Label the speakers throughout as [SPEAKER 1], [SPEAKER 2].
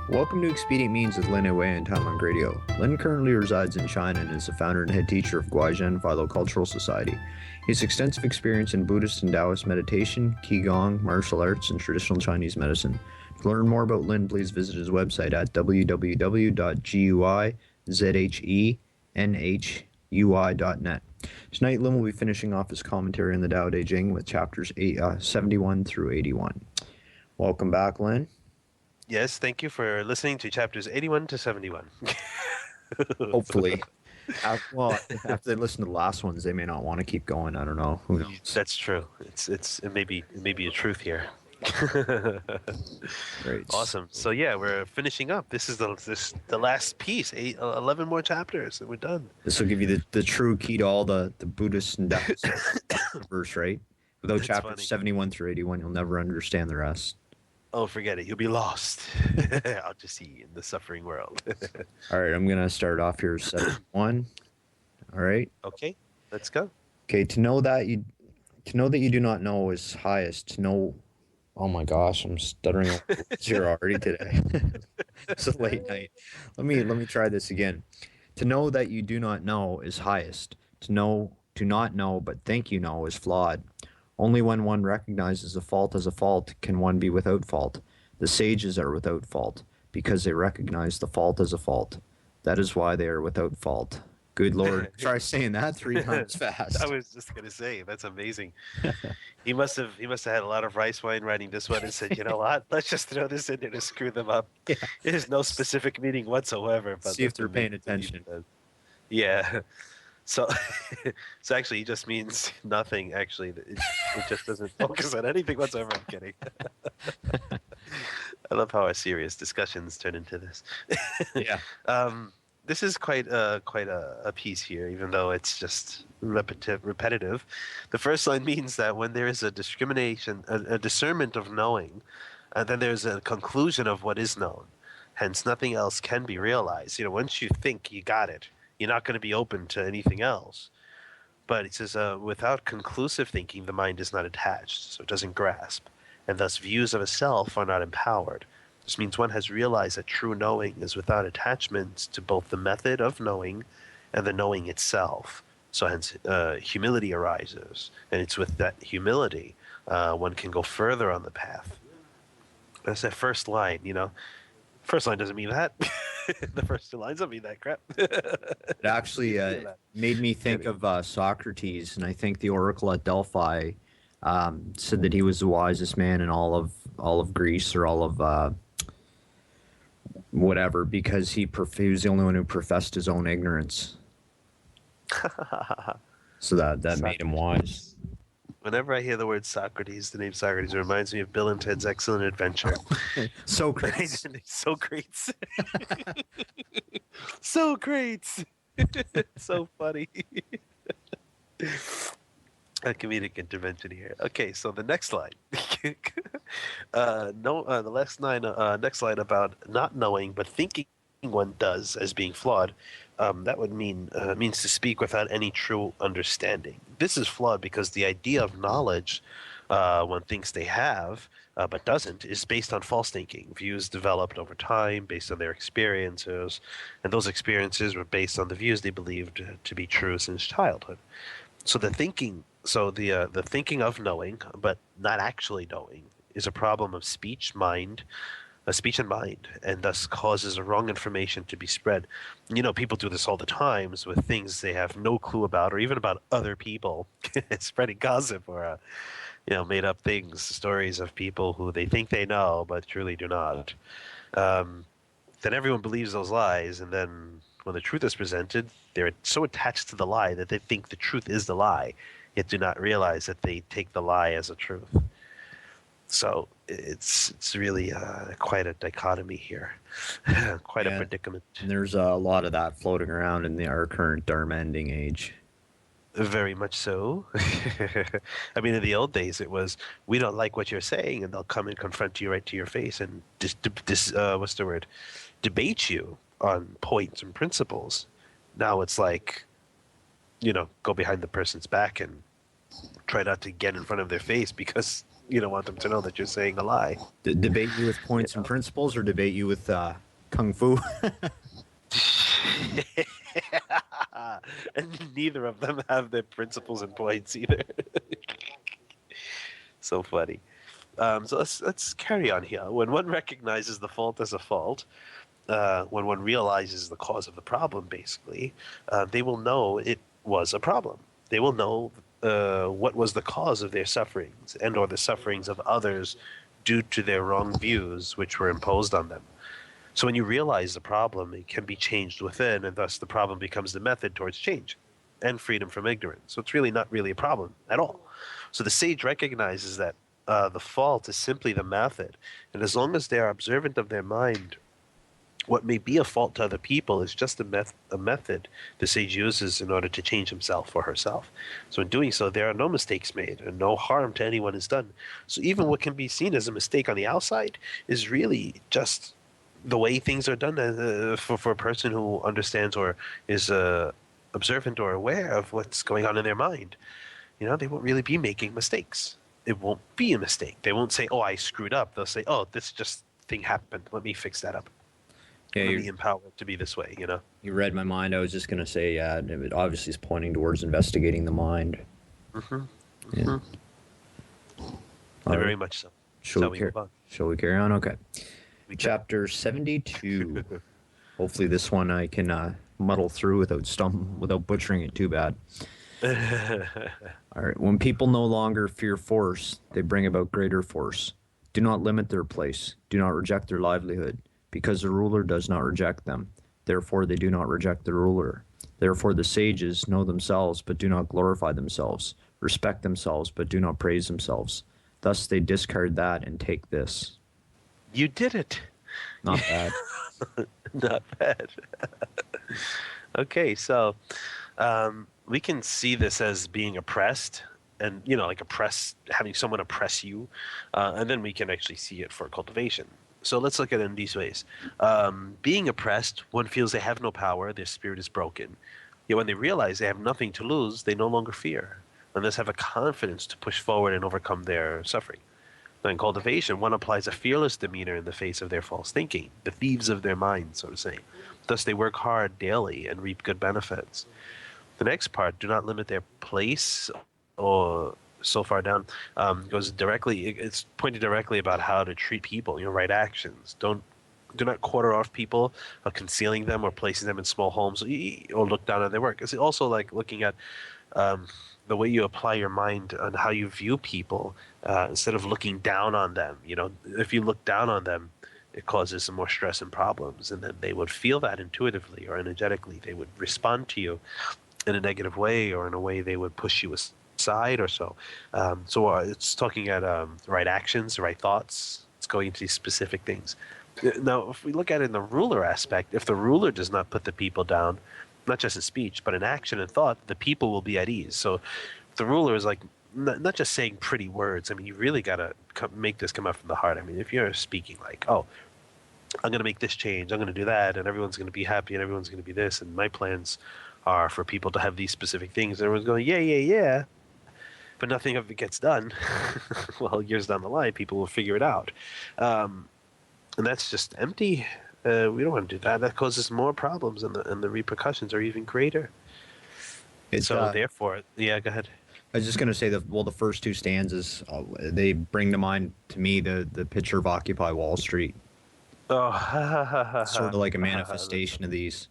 [SPEAKER 1] Welcome to Expedient Means with Lin Wei and Taiwan Radio. Lin currently resides in China and is the founder and head teacher of Guizhen Philo-Cultural Society. He has extensive experience in Buddhist and Taoist meditation, Qigong, martial arts, and traditional Chinese medicine. To learn more about Lin, please visit his website at www.guizhenhui.net. Tonight, Lin will be finishing off his commentary on the Tao Te Ching with chapters 71 through 81. Welcome back, Lin.
[SPEAKER 2] Yes, thank you for listening to chapters 81 to 71.
[SPEAKER 1] Hopefully. Well, after they listen to the last ones, they may not want to keep going. I don't know. Who knows?
[SPEAKER 2] That's true. It may be a truth here.
[SPEAKER 1] Great.
[SPEAKER 2] Awesome. So yeah, we're finishing up. This is the last piece. 11 more chapters, and we're done.
[SPEAKER 1] This will give you the true key to all the Buddhist and Taoist verse, right? Without
[SPEAKER 2] That's
[SPEAKER 1] chapters
[SPEAKER 2] funny.
[SPEAKER 1] 71 through 81, you'll never understand the rest.
[SPEAKER 2] Oh, forget it. You'll be lost. I'll just see in the suffering world.
[SPEAKER 1] All right, I'm gonna start off here. 71. All right.
[SPEAKER 2] Okay, let's go.
[SPEAKER 1] Okay. To know that you do not know is highest. To know. Oh my gosh, I'm stuttering here already today. It's a late night. Let me try this again. To know that you do not know is highest. To not know but think you know is flawed. Only when one recognizes a fault as a fault can one be without fault. The sages are without fault, because they recognize the fault as a fault. That is why they are without fault. Good Lord, try saying that 3 times fast.
[SPEAKER 2] I was just gonna say that's amazing. He must have had a lot of rice wine writing this one and said, you know what? Let's just throw this in there to screw them up.
[SPEAKER 1] Yeah.
[SPEAKER 2] It has no specific meaning whatsoever. But
[SPEAKER 1] See if they're paying attention.
[SPEAKER 2] Yeah. So, so actually, it just means nothing. Actually, it just doesn't focus on anything whatsoever. I'm kidding. I love how our serious discussions turn into this.
[SPEAKER 1] Yeah.
[SPEAKER 2] This is quite a piece here, even though it's just repetitive. The first line means that when there is a discrimination, a discernment of knowing, then there's a conclusion of what is known. Hence, nothing else can be realized. Once you think you got it, you're not going to be open to anything else. But it says, without conclusive thinking, the mind is not attached, so it doesn't grasp, and thus views of a self are not empowered. This means one has realized that true knowing is without attachments to both the method of knowing and the knowing itself. So hence, humility arises, and it's with that humility one can go further on the path. That's that first line, First line doesn't mean that. The first 2 lines don't mean that crap.
[SPEAKER 1] It actually made me think of Socrates, and I think the oracle at Delphi said that he was the wisest man in all of Greece, or all of whatever, because he was the only one who professed his own ignorance. So that made him wise.
[SPEAKER 2] Whenever I hear the word Socrates, the name Socrates, it reminds me of Bill and Ted's Excellent Adventure.
[SPEAKER 1] Socrates.
[SPEAKER 2] Socrates. Socrates. So funny. A comedic intervention here. Okay, so the next line. The next line about not knowing but thinking one does as being flawed. That would means to speak without any true understanding. This is flawed because the idea of knowledge, one thinks they have but doesn't, is based on false thinking. Views developed over time based on their experiences, and those experiences were based on the views they believed to be true since childhood. So the thinking of knowing but not actually knowing is a problem of speech and mind, and thus causes wrong information to be spread. People do this all the times with things they have no clue about, or even about other people, spreading gossip or made up things, stories of people who they think they know but truly do not. Then everyone believes those lies, and then when the truth is presented, they're so attached to the lie that they think the truth is the lie, yet do not realize that they take the lie as a truth. So it's really quite a dichotomy here, quite a predicament.
[SPEAKER 1] And there's a lot of that floating around in our current Dharma ending age.
[SPEAKER 2] Very much so. I mean, in the old days, it was, we don't like what you're saying, and they'll come and confront you right to your face and debate you on points and principles. Now it's like, go behind the person's back and try not to get in front of their face, because You don't want them to know that you're saying a lie.
[SPEAKER 1] Debate you with
[SPEAKER 2] You
[SPEAKER 1] points and
[SPEAKER 2] know?
[SPEAKER 1] principles, or debate you with kung fu?
[SPEAKER 2] And neither of them have their principles and points either. So funny. So let's carry on here. When one recognizes the fault as a fault, when one realizes the cause of the problem, basically, they will know it was a problem. They will know what was the cause of their sufferings and or the sufferings of others due to their wrong views which were imposed on them. So when you realize the problem, it can be changed within, and thus the problem becomes the method towards change and freedom from ignorance. So it's really not really a problem at all. So the sage recognizes that the fault is simply the method, and as long as they are observant of their mind, what may be a fault to other people is just a method the sage uses in order to change himself or herself. So in doing so, there are no mistakes made and no harm to anyone is done. So even what can be seen as a mistake on the outside is really just the way things are done for a person who understands or is observant or aware of what's going on in their mind. You know, they won't really be making mistakes. It won't be a mistake. They won't say, "Oh, I screwed up." They'll say, "Oh, this just thing happened. Let me fix that up.
[SPEAKER 1] Yeah,
[SPEAKER 2] Let me empower it to be this way." You know.
[SPEAKER 1] you read my mind. I was just gonna say, yeah, it obviously is pointing towards investigating the mind.
[SPEAKER 2] Mm-hmm.
[SPEAKER 1] Yeah.
[SPEAKER 2] Mm-hmm.
[SPEAKER 1] All right.
[SPEAKER 2] Very much so.
[SPEAKER 1] Shall
[SPEAKER 2] So
[SPEAKER 1] we
[SPEAKER 2] we
[SPEAKER 1] carry?
[SPEAKER 2] move on.
[SPEAKER 1] Shall we carry on? Okay.
[SPEAKER 2] We can.
[SPEAKER 1] Chapter 72. Hopefully, this one I can muddle through without butchering it too bad. All right. When people no longer fear force, they bring about greater force. Do not limit their place. Do not reject their livelihood, because the ruler does not reject them. Therefore, they do not reject the ruler. Therefore, the sages know themselves, but do not glorify themselves, respect themselves, but do not praise themselves. Thus, they discard that and take this.
[SPEAKER 2] You did it.
[SPEAKER 1] Not bad.
[SPEAKER 2] Not bad. Okay, so we can see this as being oppressed, and like having someone oppress you, and then we can actually see it for cultivation. So let's look at it in these ways. Being oppressed, one feels they have no power, their spirit is broken. Yet when they realize they have nothing to lose, they no longer fear, and thus have a confidence to push forward and overcome their suffering. Now, in cultivation, one applies a fearless demeanor in the face of their false thinking, the thieves of their mind, so to say. Thus, they work hard daily and reap good benefits. The next part, do not limit their place or so far down, goes directly, it's pointed directly about how to treat people, right actions. Do not quarter off people, concealing them or placing them in small homes or look down on their work. It's also like looking at the way you apply your mind on how you view people instead of looking down on them. If you look down on them, it causes some more stress and problems, and then they would feel that intuitively or energetically. They would respond to you in a negative way, or in a way they would push you aside or so. So it's talking at right actions, right thoughts. It's going into these specific things. Now, if we look at it in the ruler aspect, if the ruler does not put the people down, not just in speech, but in action and thought, the people will be at ease. So the ruler is like not just saying pretty words. I mean, you really got to make this come out from the heart. I mean, if you're speaking like, oh, I'm going to make this change, I'm going to do that, and everyone's going to be happy, and everyone's going to be this, and my plans are for people to have these specific things, and everyone's going, yeah, yeah, yeah, but nothing of it gets done. Well, years down the line, people will figure it out. And that's just empty. We don't want to do that. That causes more problems, and the repercussions are even greater.
[SPEAKER 1] It
[SPEAKER 2] So therefore, yeah, go ahead.
[SPEAKER 1] I was just gonna say the first two stanzas they bring to mind to me the picture of Occupy Wall Street.
[SPEAKER 2] Oh,
[SPEAKER 1] Sort of like a
[SPEAKER 2] that's
[SPEAKER 1] manifestation of these.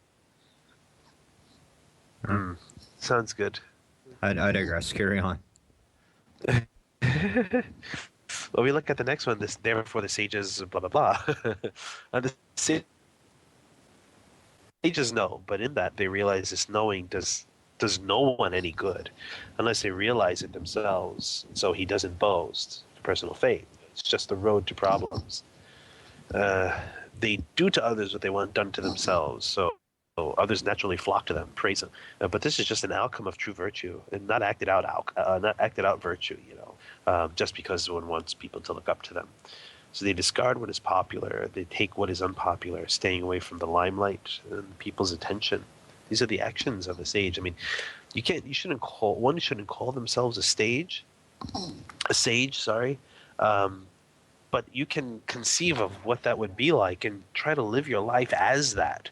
[SPEAKER 1] Huh?
[SPEAKER 2] sounds good.
[SPEAKER 1] I digress. Carry on.
[SPEAKER 2] Well, we look at the next one. This therefore the sages blah blah blah. And the sages know, but in that they realize this knowing does no one any good, unless they realize it themselves. So he doesn't boast for personal fame. It's just the road to problems. They do to others what they want done to themselves. So others naturally flock to them, praise them. But this is just an outcome of true virtue, and not acted out virtue. Just because one wants people to look up to them. So they discard what is popular. They take what is unpopular, staying away from the limelight and people's attention. These are the actions of a sage. I mean, one shouldn't call themselves a sage, sorry, Um, but you can conceive of what that would be like and try to live your life as that.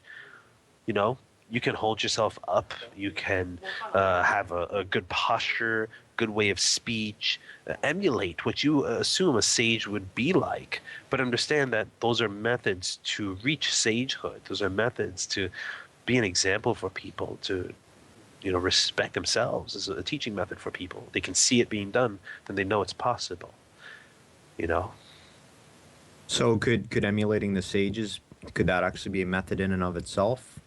[SPEAKER 2] You know, you can hold yourself up. You can have a good posture, good way of speech, emulate what you assume a sage would be like. But understand that those are methods to reach sagehood. Those are methods to be an example for people, to respect themselves as a teaching method for people. They can see it being done, then they know it's possible. You know.
[SPEAKER 1] So could emulating the sages, could that actually be a method in and of itself?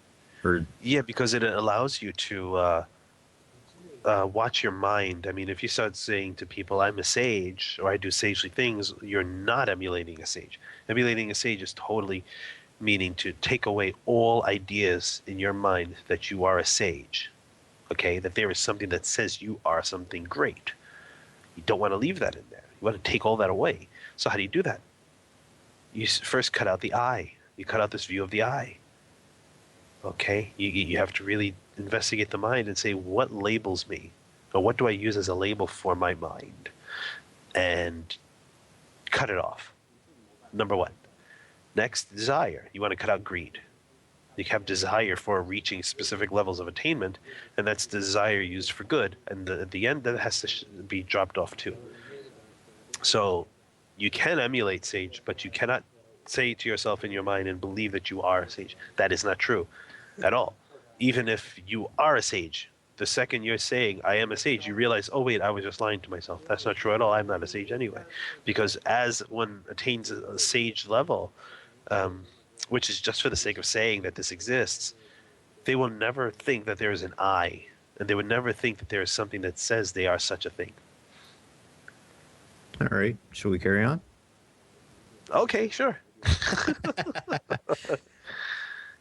[SPEAKER 1] Or
[SPEAKER 2] Yeah, because it allows you to watch your mind. I mean, if you start saying to people, I'm a sage or I do sagely things, you're not emulating a sage. Emulating a sage is totally meaning to take away all ideas in your mind that you are a sage. Okay, that there is something that says you are something great. You don't want to leave that in there. You want to take all that away. So how do you do that? You first cut out the I. You cut out this view of the I. Okay, you have to really investigate the mind and say, what labels me, or what do I use as a label for my mind, and cut it off. Number one. Next, desire. You want to cut out greed. You have desire for reaching specific levels of attainment, and that's desire used for good. And at the end, that has to be dropped off too. So you can emulate sage, but you cannot say to yourself in your mind and believe that you are a sage. That is not true at all. Even if you are a sage, the second you're saying, I am a sage, you realize, oh, wait, I was just lying to myself. That's not true at all. I'm not a sage anyway. Because as one attains a sage level, um, which is just for the sake of saying that this exists, they will never think that there is an I, and they would never think that there is something that says they are such a thing.
[SPEAKER 1] all right, shall we carry on?
[SPEAKER 2] Okay, sure.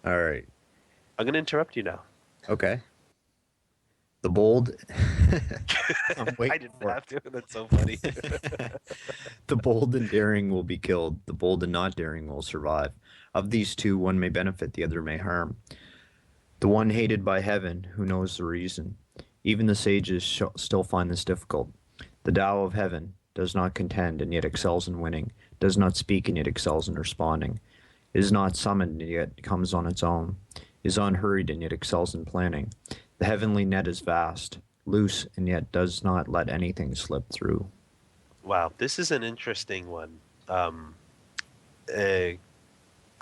[SPEAKER 1] All right.
[SPEAKER 2] I'm going to interrupt you now.
[SPEAKER 1] Okay. The bold. I'm
[SPEAKER 2] I
[SPEAKER 1] waiting
[SPEAKER 2] didn't
[SPEAKER 1] for
[SPEAKER 2] have to. That's so funny.
[SPEAKER 1] it. The bold and daring will be killed. The bold and not daring will survive. Of these two, one may benefit, the other may harm. The one hated by heaven, who knows the reason? Even the sages still find this difficult. The Tao of heaven does not contend and yet excels in winning, does not speak and yet excels in responding, is not summoned and yet comes on its own, is unhurried and yet excels in planning. The heavenly net is vast, loose and yet does not let anything slip through.
[SPEAKER 2] Wow, this is an interesting one. Uh,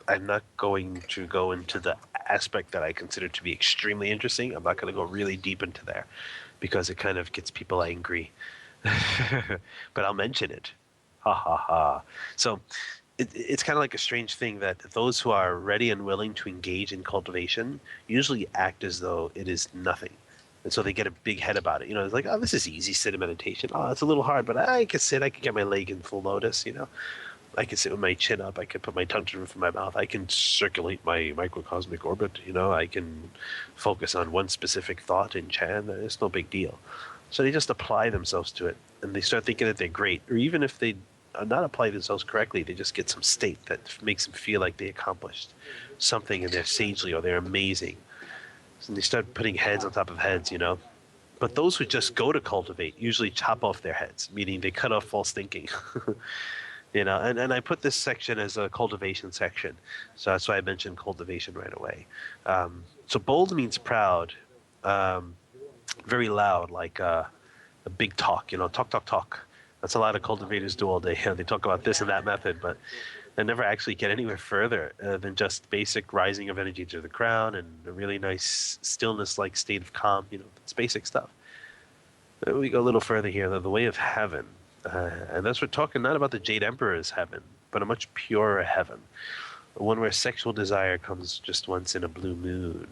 [SPEAKER 2] I'm not going to go into the aspect that I consider to be extremely interesting. I'm not going to go really deep into there because it kind of gets people angry. But I'll mention it. Ha ha ha. So it's kind of like a strange thing that those who are ready and willing to engage in cultivation usually act as though it is nothing. And so they get a big head about it. It's like, oh, this is easy, sit in meditation. Oh, it's a little hard, but I can sit. I can get my leg in full lotus. I can sit with my chin up. I can put my tongue to the roof of my mouth. I can circulate my microcosmic orbit. I can focus on one specific thought in Chan. It's no big deal. So they just apply themselves to it, and they start thinking that they're great. Or even if they not apply themselves correctly, they just get some state that makes them feel like they accomplished something, and they're sagely or they're amazing. And they start putting heads on top of heads. But those who just go to cultivate usually chop off their heads, meaning they cut off false thinking. And I put this section as a cultivation section. So that's why I mentioned cultivation right away. So bold means proud, very loud, like a big talk, talk, talk, talk. That's a lot of cultivators do all day. They talk about this and that method, but they never actually get anywhere further than just basic rising of energy to the crown and a really nice stillness-like state of calm. It's basic stuff. We go a little further here, the way of heaven. And that's we're talking not about the Jade Emperor's heaven, but a much purer heaven. One where sexual desire comes just once in a blue moon.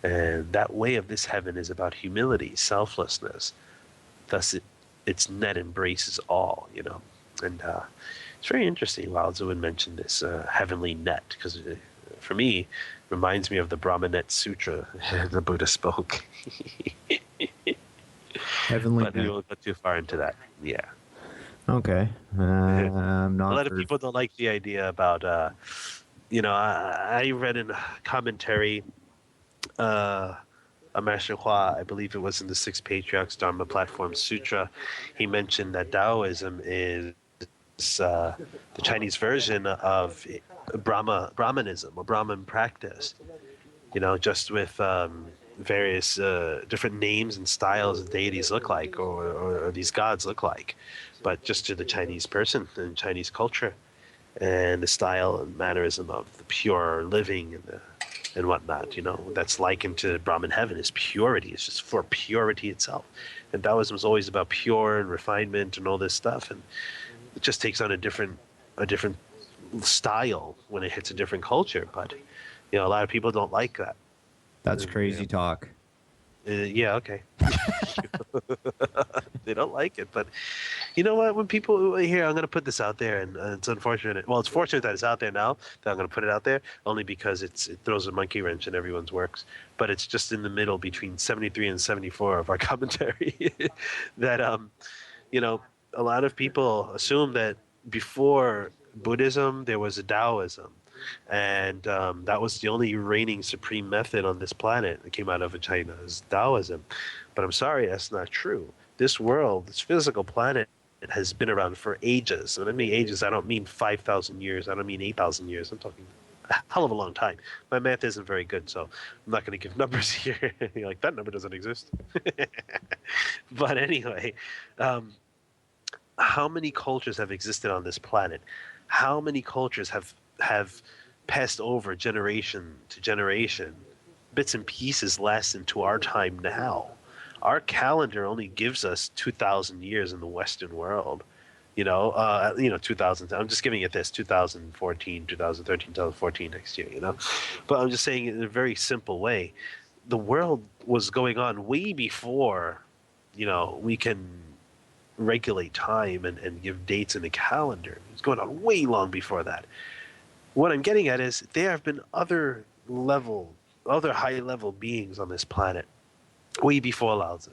[SPEAKER 2] And that way of this heaven is about humility, selflessness. Thus, its net embraces all, And it's very interesting, Lao Tzu would mention this heavenly net, because for me, it reminds me of the Brahmanet Sutra the Buddha spoke.
[SPEAKER 1] Heavenly
[SPEAKER 2] But we
[SPEAKER 1] net.
[SPEAKER 2] won't go too far into that. Yeah.
[SPEAKER 1] Okay. I'm
[SPEAKER 2] A
[SPEAKER 1] not
[SPEAKER 2] lot of people don't like the idea about, I read in a commentary, a Master Hua, I believe it was in the Six Patriarchs Dharma Platform Sutra, he mentioned that Taoism is the Chinese version of Brahmanism or Brahman practice. Just with various different names and styles deities look like, or these gods look like, but just to the Chinese person and Chinese culture, and the style and mannerism of the pure living and whatnot. That's likened to Brahman heaven is purity. It's just for purity itself. And Taoism is always about pure and refinement and all this stuff, and it just takes on a different style when it hits a different culture. But a lot of people don't like that.
[SPEAKER 1] That's crazy talk.
[SPEAKER 2] Yeah, okay. They don't like it, but you know what? When people here, I'm going to put this out there, and it's unfortunate. Well, it's fortunate that it's out there now. That I'm going to put it out there only because it throws a monkey wrench in everyone's works. But it's just in the middle between 73 and 74 of our commentary that a lot of people assume that before Buddhism there was a Taoism, and that was the only reigning supreme method on this planet that came out of China is Taoism. But I'm sorry, that's not true. This world, this physical planet, it has been around for ages. When I mean ages, I don't mean 5,000 years. I don't mean 8,000 years. I'm talking a hell of a long time. My math isn't very good, so I'm not going to give numbers here. You're like, that number doesn't exist. But anyway, how many cultures have existed on this planet? How many cultures have passed over generation to generation? Bits and pieces last into our time now. Our calendar only gives us 2,000 years in the Western world. 2,000. I'm just giving it this 2014, 2013, 2014 next year. But I'm just saying it in a very simple way. The world was going on way before, we can regulate time and give dates in the calendar. It's going on way long before that. What I'm getting at is there have been other high level beings on this planet way before Lao Tzu.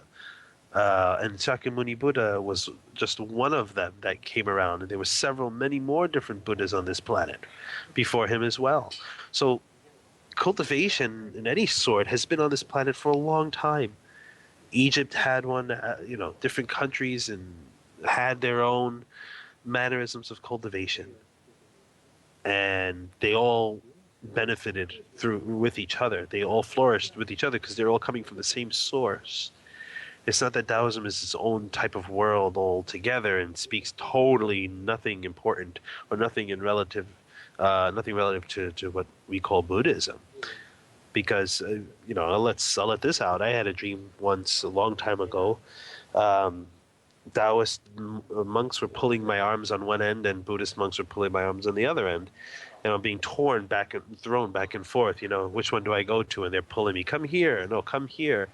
[SPEAKER 2] And Shakyamuni Buddha was just one of them that came around. And there were many more different Buddhas on this planet before him as well. So cultivation in any sort has been on this planet for a long time. Egypt had one, different countries and had their own mannerisms of cultivation. And they all benefited with each other. They all flourished with each other because they're all coming from the same source. It's not that Taoism is its own type of world altogether and speaks totally nothing important or nothing relative to what we call Buddhism. Because I'll let this out. I had a dream once a long time ago. Taoist monks were pulling my arms on one end, and Buddhist monks were pulling my arms on the other end. And I'm being thrown back and forth. Which one do I go to? And they're pulling me. Come here. No, come here.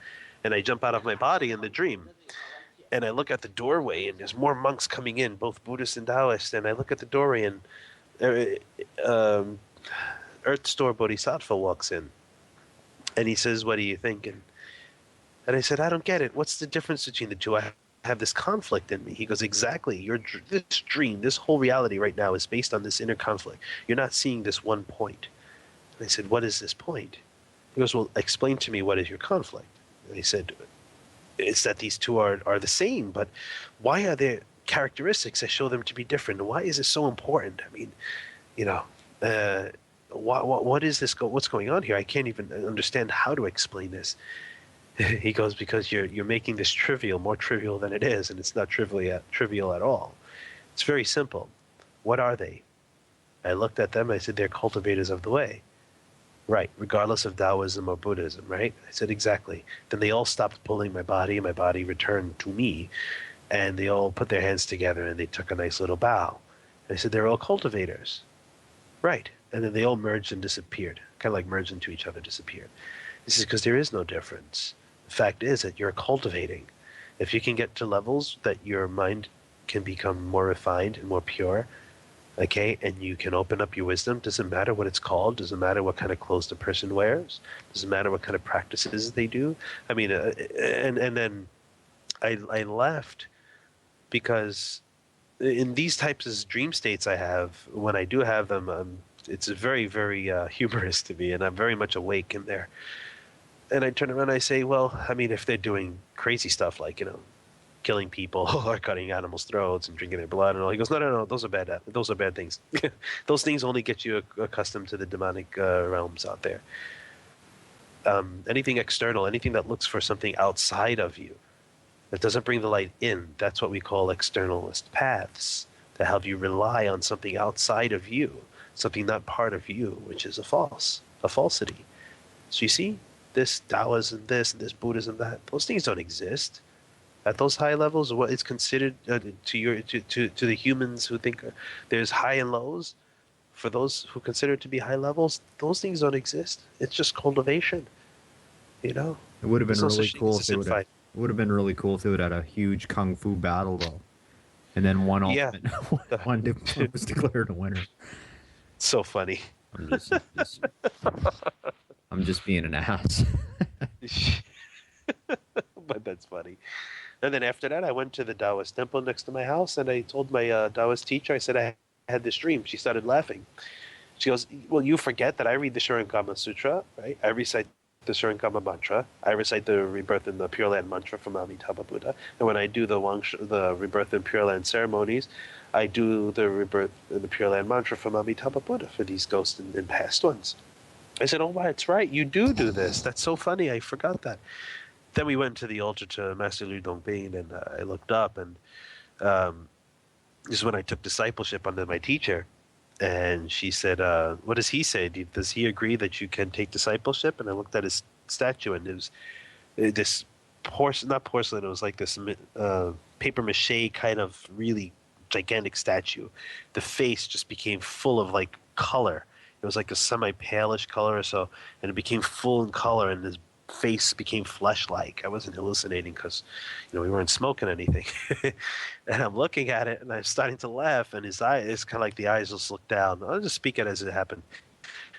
[SPEAKER 2] And I jump out of my body in the dream. And I look at the doorway, and there's more monks coming in, both Buddhist and Taoist. And I look at the doorway, and Earth Store Bodhisattva walks in. And he says, "What do you think?" And I said, "I don't get it. What's the difference between the two? I have this conflict in me." He goes, "Exactly. This dream, this whole reality right now is based on this inner conflict. You're not seeing this one point." And I said, "What is this point?" He goes, "Well, explain to me what is your conflict." And he said, "It's that these two are the same, but why are there characteristics that show them to be different? Why is it so important? I mean, what is this? What's going on here? I can't even understand how to explain this." He goes, "Because you're making this trivial, more trivial than it is, and it's not trivial at all. It's very simple. What are they?" I looked at them. I said, "They're cultivators of the way." "Right, regardless of Taoism or Buddhism, right?" I said, "Exactly." Then they all stopped pulling my body, and my body returned to me, and they all put their hands together, and they took a nice little bow. And I said, "They're all cultivators." "Right." And then they all merged and disappeared, kind of like merged into each other, disappeared. This is because there is no difference. The fact is that you're cultivating. If you can get to levels that your mind can become more refined and more pure, okay, and you can open up your wisdom, doesn't matter what it's called, doesn't matter what kind of clothes the person wears, doesn't matter what kind of practices they do. I mean, and then I left because in these types of dream states I have, when I do have them, it's very, very humorous to me, and I'm very much awake in there. And I turn around and I say, well, I mean, if they're doing crazy stuff like, killing people or cutting animals' throats and drinking their blood and all. He goes, no, those are bad things. Those things only get you accustomed to the demonic realms out there. Anything external, anything that looks for something outside of you, that doesn't bring the light in, that's what we call externalist paths, to help you rely on something outside of you, something not part of you, which is a falsity. So you see, this Taoism, this Buddhism, that, those things don't exist. At those high levels, what is considered to the humans who think there's high and lows, for those who consider it to be high levels, those things don't exist. It's just cultivation, you know.
[SPEAKER 1] It would have been
[SPEAKER 2] There's no
[SPEAKER 1] really
[SPEAKER 2] such thing
[SPEAKER 1] cool
[SPEAKER 2] as
[SPEAKER 1] if
[SPEAKER 2] a
[SPEAKER 1] they
[SPEAKER 2] sin
[SPEAKER 1] would have.
[SPEAKER 2] fight.
[SPEAKER 1] It would have been really cool if they would have had a huge kung fu battle though, and then one
[SPEAKER 2] Yeah,
[SPEAKER 1] ultimate one was declared a winner.
[SPEAKER 2] so funny.
[SPEAKER 1] I'm just I'm just being an ass.
[SPEAKER 2] But that's funny. And then after that, I went to the Taoist temple next to my house, and I told my Taoist teacher, I said I had this dream. She started laughing. She goes, well, you forget that I read the Shurinkama Sutra, right? I recite the Shurinkama mantra. I recite the Rebirth in the Pure Land mantra from Amitabha Buddha. And when I do the Rebirth in Pure Land ceremonies, I do the Rebirth in the Pure Land mantra from Amitabha Buddha for these ghosts and past ones. I said, oh, wow, that's right. You do this. That's so funny. I forgot that. Then we went to the altar to Master Lu Dongbing, and I looked up, and this is when I took discipleship under my teacher. And she said, what does he say? Does he agree that you can take discipleship? And I looked at his statue, and it was this not porcelain, it was like this paper mache kind of really gigantic statue. The face just became full of like color. It was like a semi-palish color or so, and it became full in color, and his face became flesh-like. I wasn't hallucinating because, we weren't smoking anything. And I'm looking at it, and I'm starting to laugh, and his eyes, it's kind of like the eyes just looked down. I'll just speak it as it happened.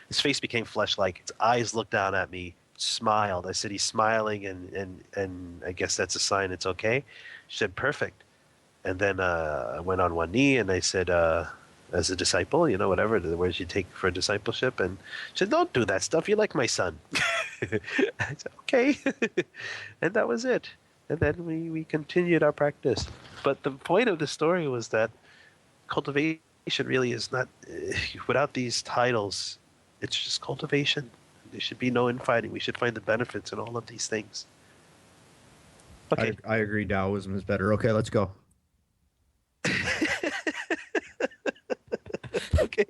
[SPEAKER 2] His face became flesh-like. His eyes looked down at me, smiled. I said, he's smiling, and I guess that's a sign it's okay. She said, perfect. And then I went on one knee, and I said, as a disciple, whatever, the words you take for discipleship. And she said, don't do that stuff. You're like my son. I said, okay. And that was it. And then we continued our practice. But the point of the story was that cultivation really is not, without these titles, it's just cultivation. There should be no infighting. We should find the benefits in all of these things. Okay.
[SPEAKER 1] I agree. Taoism is better. Okay, let's go.
[SPEAKER 2] Okay.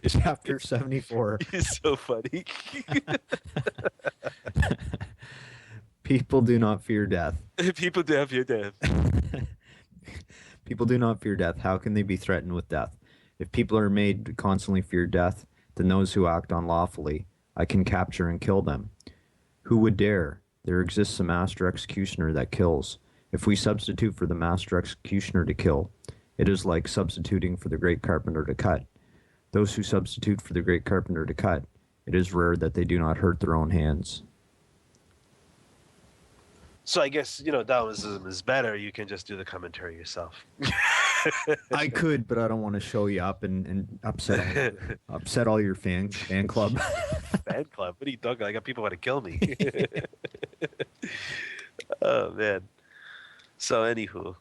[SPEAKER 1] Chapter 74.
[SPEAKER 2] It's so funny.
[SPEAKER 1] People do not fear death.
[SPEAKER 2] People do have your death.
[SPEAKER 1] People do not fear death. How can they be threatened with death? If people are made to constantly fear death, then those who act unlawfully, I can capture and kill them. Who would dare? There exists a master executioner that kills. If we substitute for the master executioner to kill, it is like substituting for the great carpenter to cut. Those who substitute for the great carpenter to cut, it is rare that they do not hurt their own hands.
[SPEAKER 2] So I guess, Taoism is better. You can just do the commentary yourself.
[SPEAKER 1] I could, but I don't want to show you up and upset all your fan club.
[SPEAKER 2] Fan club? What are you talking? I got people who want to kill me. Oh, man. So, anywho.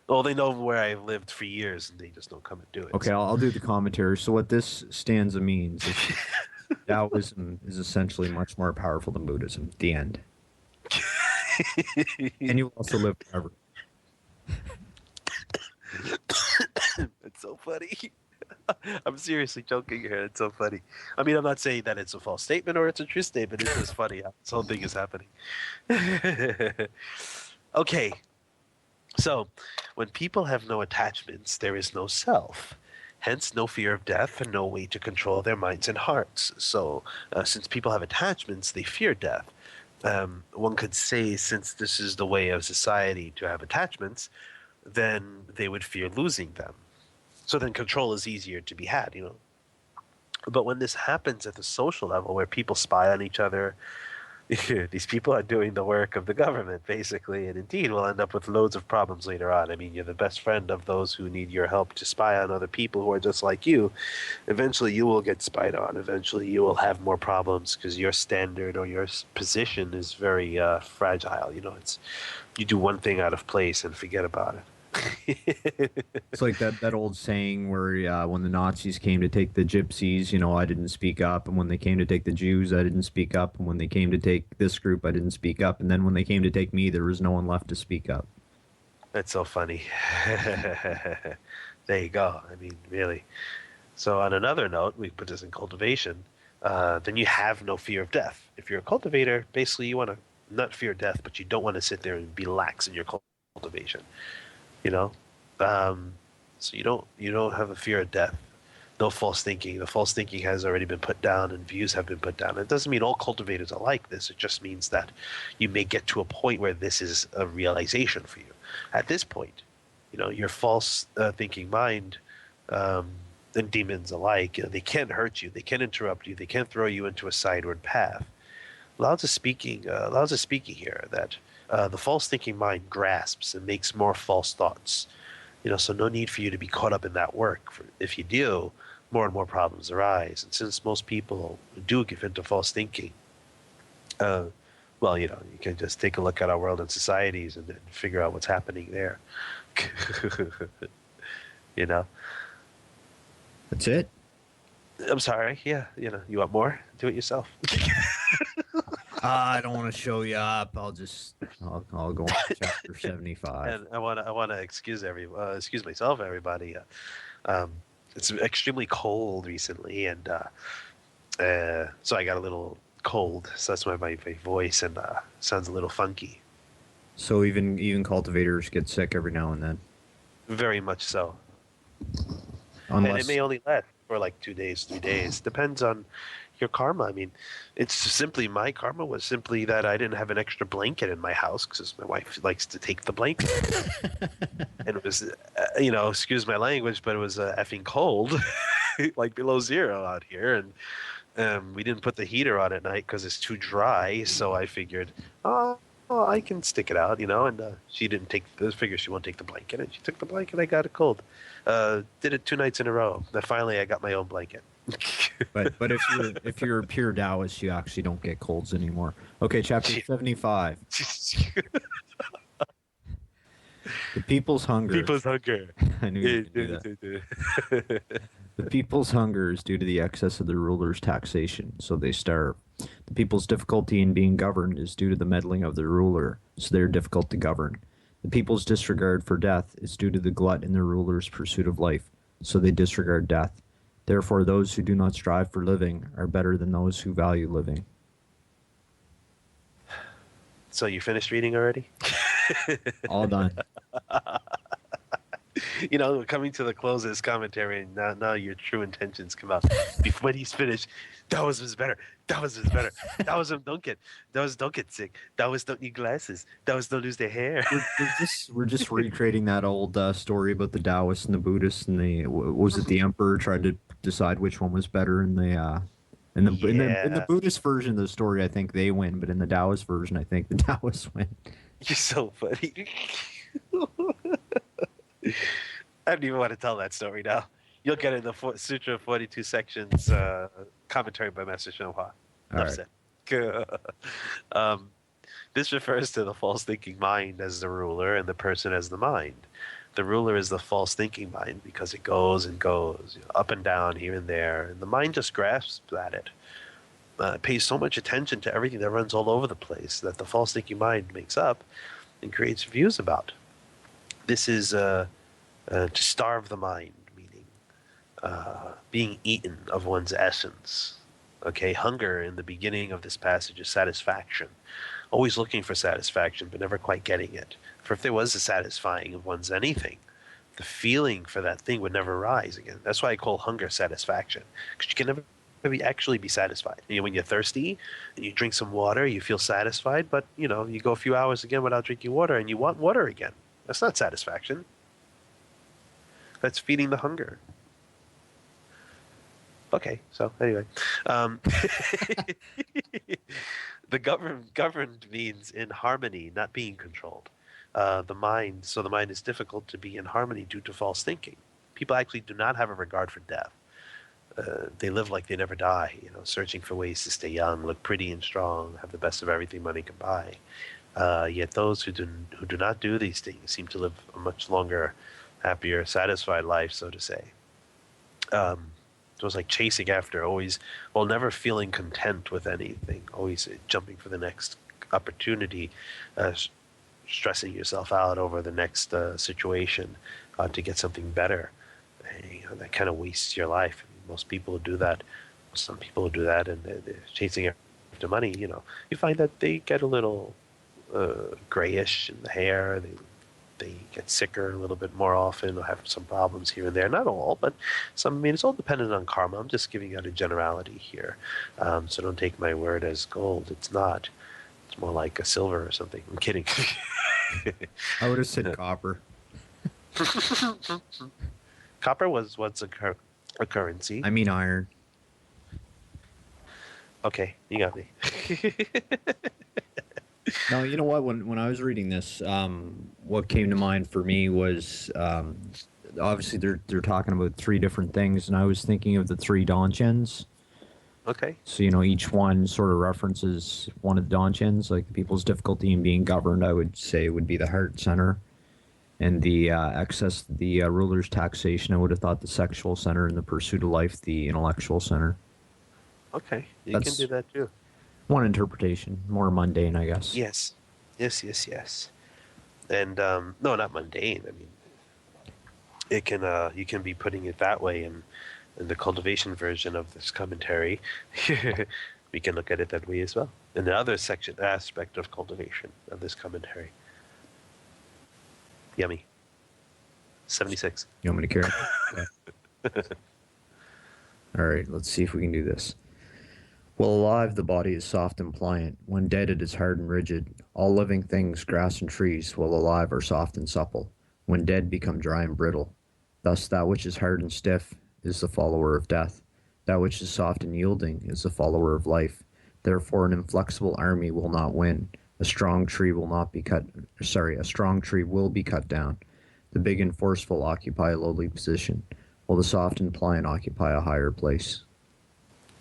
[SPEAKER 2] Well, they know where I've lived for years, and they just don't come and do it.
[SPEAKER 1] Okay, I'll do the commentary. So what this stanza means is Taoism is essentially much more powerful than Buddhism. The end. And you also live forever.
[SPEAKER 2] It's so funny. I'm seriously joking here. It's so funny. I mean, I'm not saying that it's a false statement or it's a true statement. It's just funny how this whole thing is happening. Okay. So, when people have no attachments, there is no self. Hence, no fear of death and no way to control their minds and hearts. So, since people have attachments, they fear death. One could say, since this is the way of society to have attachments, then they would fear losing them. So then control is easier to be had, But when this happens at the social level, where people spy on each other, These people are doing the work of the government, basically, and indeed will end up with loads of problems later on. I mean, you're the best friend of those who need your help to spy on other people who are just like you. Eventually, you will get spied on. Eventually, you will have more problems because your standard or your position is very fragile. You know, it's you do one thing out of place and forget about it.
[SPEAKER 1] It's like that old saying where when the Nazis came to take the gypsies, I didn't speak up, and when they came to take the Jews, I didn't speak up, and when they came to take this group, I didn't speak up, and then when they came to take me, there was no one left to speak up.
[SPEAKER 2] That's so funny. There you go. I mean, really. So, on another note, we put this in cultivation. Then you have no fear of death. If you're a cultivator, basically you want to not fear death, but you don't want to sit there and be lax in your cultivation. You know, um, so you don't have a fear of death. No false thinking. The false thinking has already been put down, and views have been put down. It doesn't mean all cultivators are like this. It just means that you may get to a point where this is a realization for you. At this point, your false thinking mind. Um, and demons alike, they can't hurt you, they can't interrupt you, they can't throw you into a sideward path. Lao Tzu speaking here that the false thinking mind grasps and makes more false thoughts. So no need for you to be caught up in that work. If you do, more and more problems arise. And since most people do give into false thinking, uh, well, you can just take a look at our world and societies and figure out what's happening there. you know.
[SPEAKER 1] That's it.
[SPEAKER 2] I'm sorry. Yeah, you want more? Do it yourself.
[SPEAKER 1] I don't want to show you up. I'll go on to chapter 75.
[SPEAKER 2] And I want to excuse myself, everybody. Um, it's extremely cold recently, and so I got a little cold. So that's why my voice and sounds a little funky.
[SPEAKER 1] So even cultivators get sick every now and then.
[SPEAKER 2] Very much so. And it
[SPEAKER 1] Unless
[SPEAKER 2] may only last for like 2 days, 3 days. Depends on your karma. I mean, it's simply my karma was simply that I didn't have an extra blanket in my house because my wife likes to take the blanket. And it was, excuse my language, but it was effing cold, like below zero out here. And we didn't put the heater on at night because it's too dry. So I figured, I can stick it out, and she didn't figure she won't take the blanket. And she took the blanket. I got it cold. Did it 2 nights in a row. Then finally I got my own blanket.
[SPEAKER 1] but if you're a pure Taoist, you actually don't get colds anymore. Okay, chapter 75. The people's hunger.
[SPEAKER 2] People's hunger.
[SPEAKER 1] I knew you could do that. The people's hunger is due to the excess of the ruler's taxation, so they starve. The people's difficulty in being governed is due to the meddling of the ruler, so they are difficult to govern. The people's disregard for death is due to the glut in the ruler's pursuit of life, so they disregard death. Therefore, those who do not strive for living are better than those who value living.
[SPEAKER 2] So you finished reading already?
[SPEAKER 1] All done.
[SPEAKER 2] Coming to the close of this commentary, and now your true intentions come out. When he's finished, that was better. That was better. That was don't get sick. That was don't need glasses. That was don't lose their hair.
[SPEAKER 1] We're just recreating that old story about the Taoists and the Buddhists, and the emperor tried to decide which one was better, and in the Buddhist version of the story, I think they win, but in the Taoist version, I think the Taoists win.
[SPEAKER 2] You're so funny. I don't even want to tell that story now. You'll get it in the Sutra 42 sections commentary by Master Shenhua. Enough said. This refers to the false thinking mind as the ruler and the person as the mind. The ruler is the false thinking mind because it goes and goes, up and down, here and there, and the mind just grasps at it. It pays so much attention to everything that runs all over the place that the false thinking mind makes up and creates views about. This is to starve the mind, meaning being eaten of one's essence. Okay, hunger in the beginning of this passage is satisfaction. Always looking for satisfaction, but never quite getting it. For if there was a satisfying of one's anything, the feeling for that thing would never rise again. That's why I call hunger satisfaction, because you can never actually be satisfied. When you're thirsty and you drink some water, you feel satisfied, but you go a few hours again without drinking water and you want water again. That's not satisfaction. That's feeding the hunger. Okay, so anyway, um, the governed means in harmony, not being controlled. The mind is difficult to be in harmony due to false thinking. People actually do not have a regard for death. They live like they never die, searching for ways to stay young, look pretty and strong, have the best of everything money can buy. Yet those who do not do these things seem to live a much longer, happier, satisfied life, so to say. It was like chasing after, always, well, never feeling content with anything, always jumping for the next opportunity, stressing yourself out over the next situation to get something better. That kind of wastes your life. I mean, most people do that. Some people do that, and they're chasing after money. You find that they get a little grayish in the hair. They get sicker a little bit more often, or have some problems here and there. Not all, but some. I mean, it's all dependent on karma. I'm just giving out a generality here, so don't take my word as gold. It's not. It's more like a silver or something. I'm kidding.
[SPEAKER 1] I would have said copper.
[SPEAKER 2] Copper was what's a currency.
[SPEAKER 1] I mean iron.
[SPEAKER 2] Okay, you got me.
[SPEAKER 1] No, you know what? When I was reading this, what came to mind for me was obviously they're talking about three different things, and I was thinking of the three Donchens.
[SPEAKER 2] Okay.
[SPEAKER 1] So each one sort of references one of the Donchens, like the people's difficulty in being governed. I would say would be the heart center, and the ruler's taxation. I would have thought the sexual center, and the pursuit of life, the intellectual center.
[SPEAKER 2] Okay, you
[SPEAKER 1] That's
[SPEAKER 2] can do that too.
[SPEAKER 1] one interpretation, more mundane, I guess.
[SPEAKER 2] Yes. Yes. And no, not mundane. I mean, it can you can be putting it that way in the cultivation version of this commentary. We can look at it that way as well. In the other aspect of cultivation of this commentary. Yummy. 76.
[SPEAKER 1] You want me to carry? Okay. All right, let's see if we can do this. While alive, the body is soft and pliant. When dead, it is hard and rigid. All living things, grass and trees, while alive, are soft and supple. When dead, become dry and brittle. Thus, that which is hard and stiff is the follower of death. That which is soft and yielding is the follower of life. Therefore, an inflexible army will not win. A strong tree will be cut down. The big and forceful occupy a lowly position, while the soft and pliant occupy a higher place.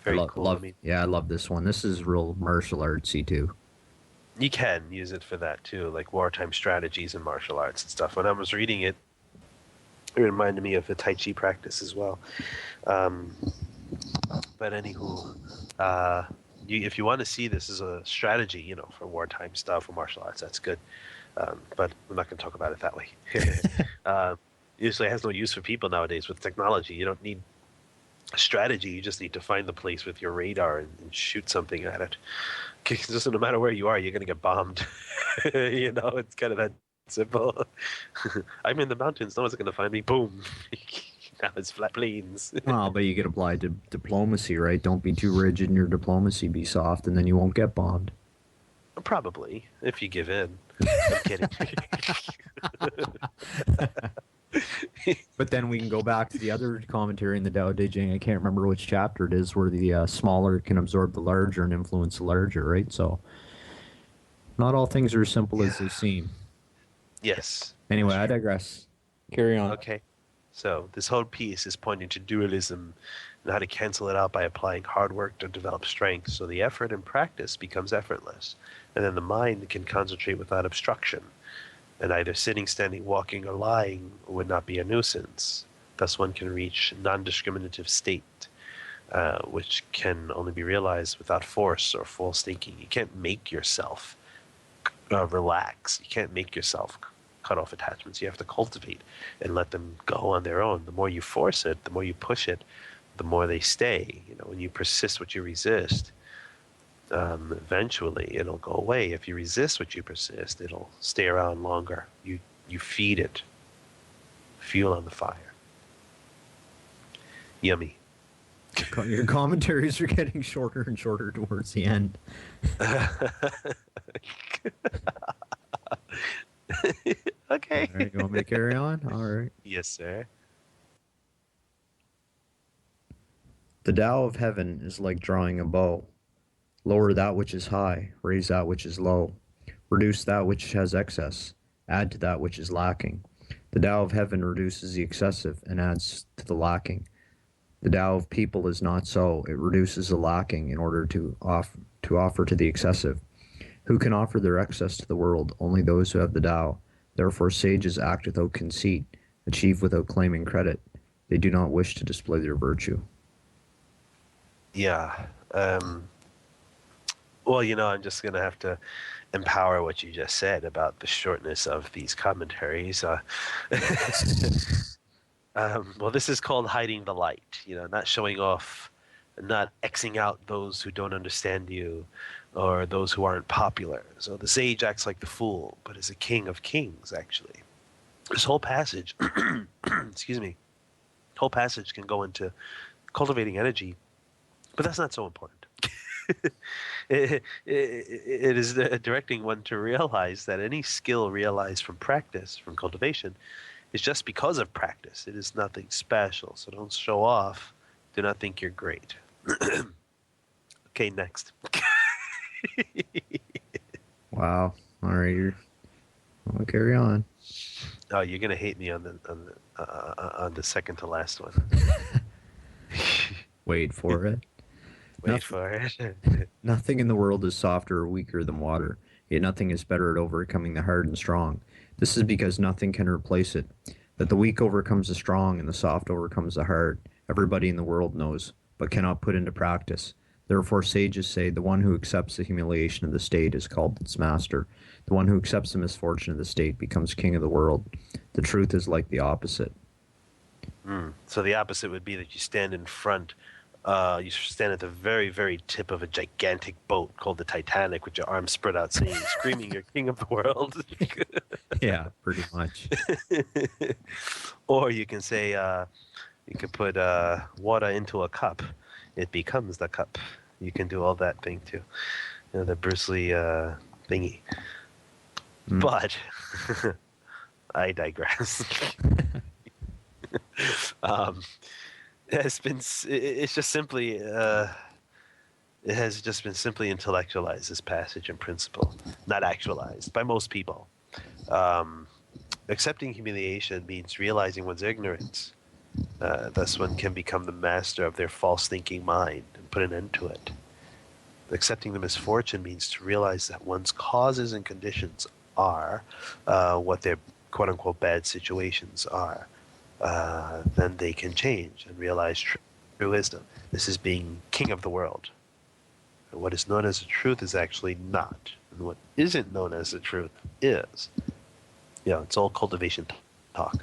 [SPEAKER 2] Very cool.
[SPEAKER 1] I love this one. This is real martial artsy too.
[SPEAKER 2] You can use it for that too, like wartime strategies and martial arts and stuff. When I was reading it, it reminded me of the Tai Chi practice as well. But anywho, if you want to see this as a strategy, for wartime stuff or martial arts, that's good. But we're not going to talk about it that way. Usually it has no use for people nowadays with technology. You don't need a strategy. You just need to find the place with your radar and shoot something at it. Just no matter where you are, you're going to get bombed. It's kind of that simple. I'm in the mountains. No one's going to find me. Boom. Now it's flat plains.
[SPEAKER 1] Well, but you could apply to diplomacy, right? Don't be too rigid in your diplomacy. Be soft, and then you won't get bombed.
[SPEAKER 2] Probably, if you give in. I'm kidding.
[SPEAKER 1] But then we can go back to the other commentary in the Tao Te Ching. I can't remember which chapter it is, where the smaller can absorb the larger and influence the larger, right? So not all things are as simple as they seem.
[SPEAKER 2] Yes.
[SPEAKER 1] Anyway, I digress. Carry on.
[SPEAKER 2] Okay. So this whole piece is pointing to dualism and how to cancel it out by applying hard work to develop strength. So the effort and practice becomes effortless. And then the mind can concentrate without obstruction. And either sitting, standing, walking, or lying would not be a nuisance. Thus one can reach non-discriminative state, which can only be realized without force or false thinking. You can't make yourself relax. You can't make yourself cut off attachments. You have to cultivate and let them go on their own. The more you force it, the more you push it, the more they stay. When you persist what you resist, eventually it'll go away. If you resist what you persist, it'll stay around longer. You feed it fuel on the fire. Yummy.
[SPEAKER 1] Your commentaries are getting shorter and shorter towards the end.
[SPEAKER 2] Okay.
[SPEAKER 1] All right, you want me to carry on? All right.
[SPEAKER 2] Yes, sir.
[SPEAKER 1] The Tao of heaven is like drawing a bow. Lower that which is high, raise that which is low. Reduce that which has excess, add to that which is lacking. The Tao of heaven reduces the excessive and adds to the lacking. The Tao of people is not so. It reduces the lacking in order to offer to the excessive. Who can offer their excess to the world? Only those who have the Tao. Therefore sages act without conceit, achieve without claiming credit. They do not wish to display their virtue.
[SPEAKER 2] Yeah. Well, I'm just going to have to empower what you just said about the shortness of these commentaries. Well, this is called hiding the light, not showing off, not Xing out those who don't understand you or those who aren't popular. So the sage acts like the fool, but is a king of kings, actually. This whole passage, excuse me, whole passage can go into cultivating energy, but that's not so important. It is directing one to realize that any skill realized from practice, from cultivation, is just because of practice. It is nothing special. So don't show off. Do not think you're great. Okay, next.
[SPEAKER 1] Wow. All right, I'll carry on.
[SPEAKER 2] Oh, you're gonna hate me on the second to last one.
[SPEAKER 1] Wait for it.
[SPEAKER 2] Wait for it.
[SPEAKER 1] Nothing in the world is softer or weaker than water, yet nothing is better at overcoming the hard and strong. This is because nothing can replace it. That the weak overcomes the strong and the soft overcomes the hard, everybody in the world knows, but cannot put into practice. Therefore sages say the one who accepts the humiliation of the state is called its master. The one who accepts the misfortune of the state becomes king of the world. The truth is like the opposite.
[SPEAKER 2] So the opposite would be that you stand in front. You stand at the very, very tip of a gigantic boat called the Titanic, with your arms spread out, saying, screaming, "You're king of the world."
[SPEAKER 1] Yeah, pretty much.
[SPEAKER 2] Or you can say, you can put water into a cup. It becomes the cup. You can do all that thing too. The Bruce Lee thingy. But I digress. It's just simply it has just been simply intellectualized, this passage and principle, not actualized by most people. Accepting humiliation means realizing one's ignorance. Thus one can become the master of their false thinking mind and put an end to it. Accepting the misfortune means to realize that one's causes and conditions are what their quote-unquote bad situations are. Then they can change and realize true wisdom. This is being king of the world. And what is known as the truth is actually not. And what isn't known as the truth is. It's all cultivation talk.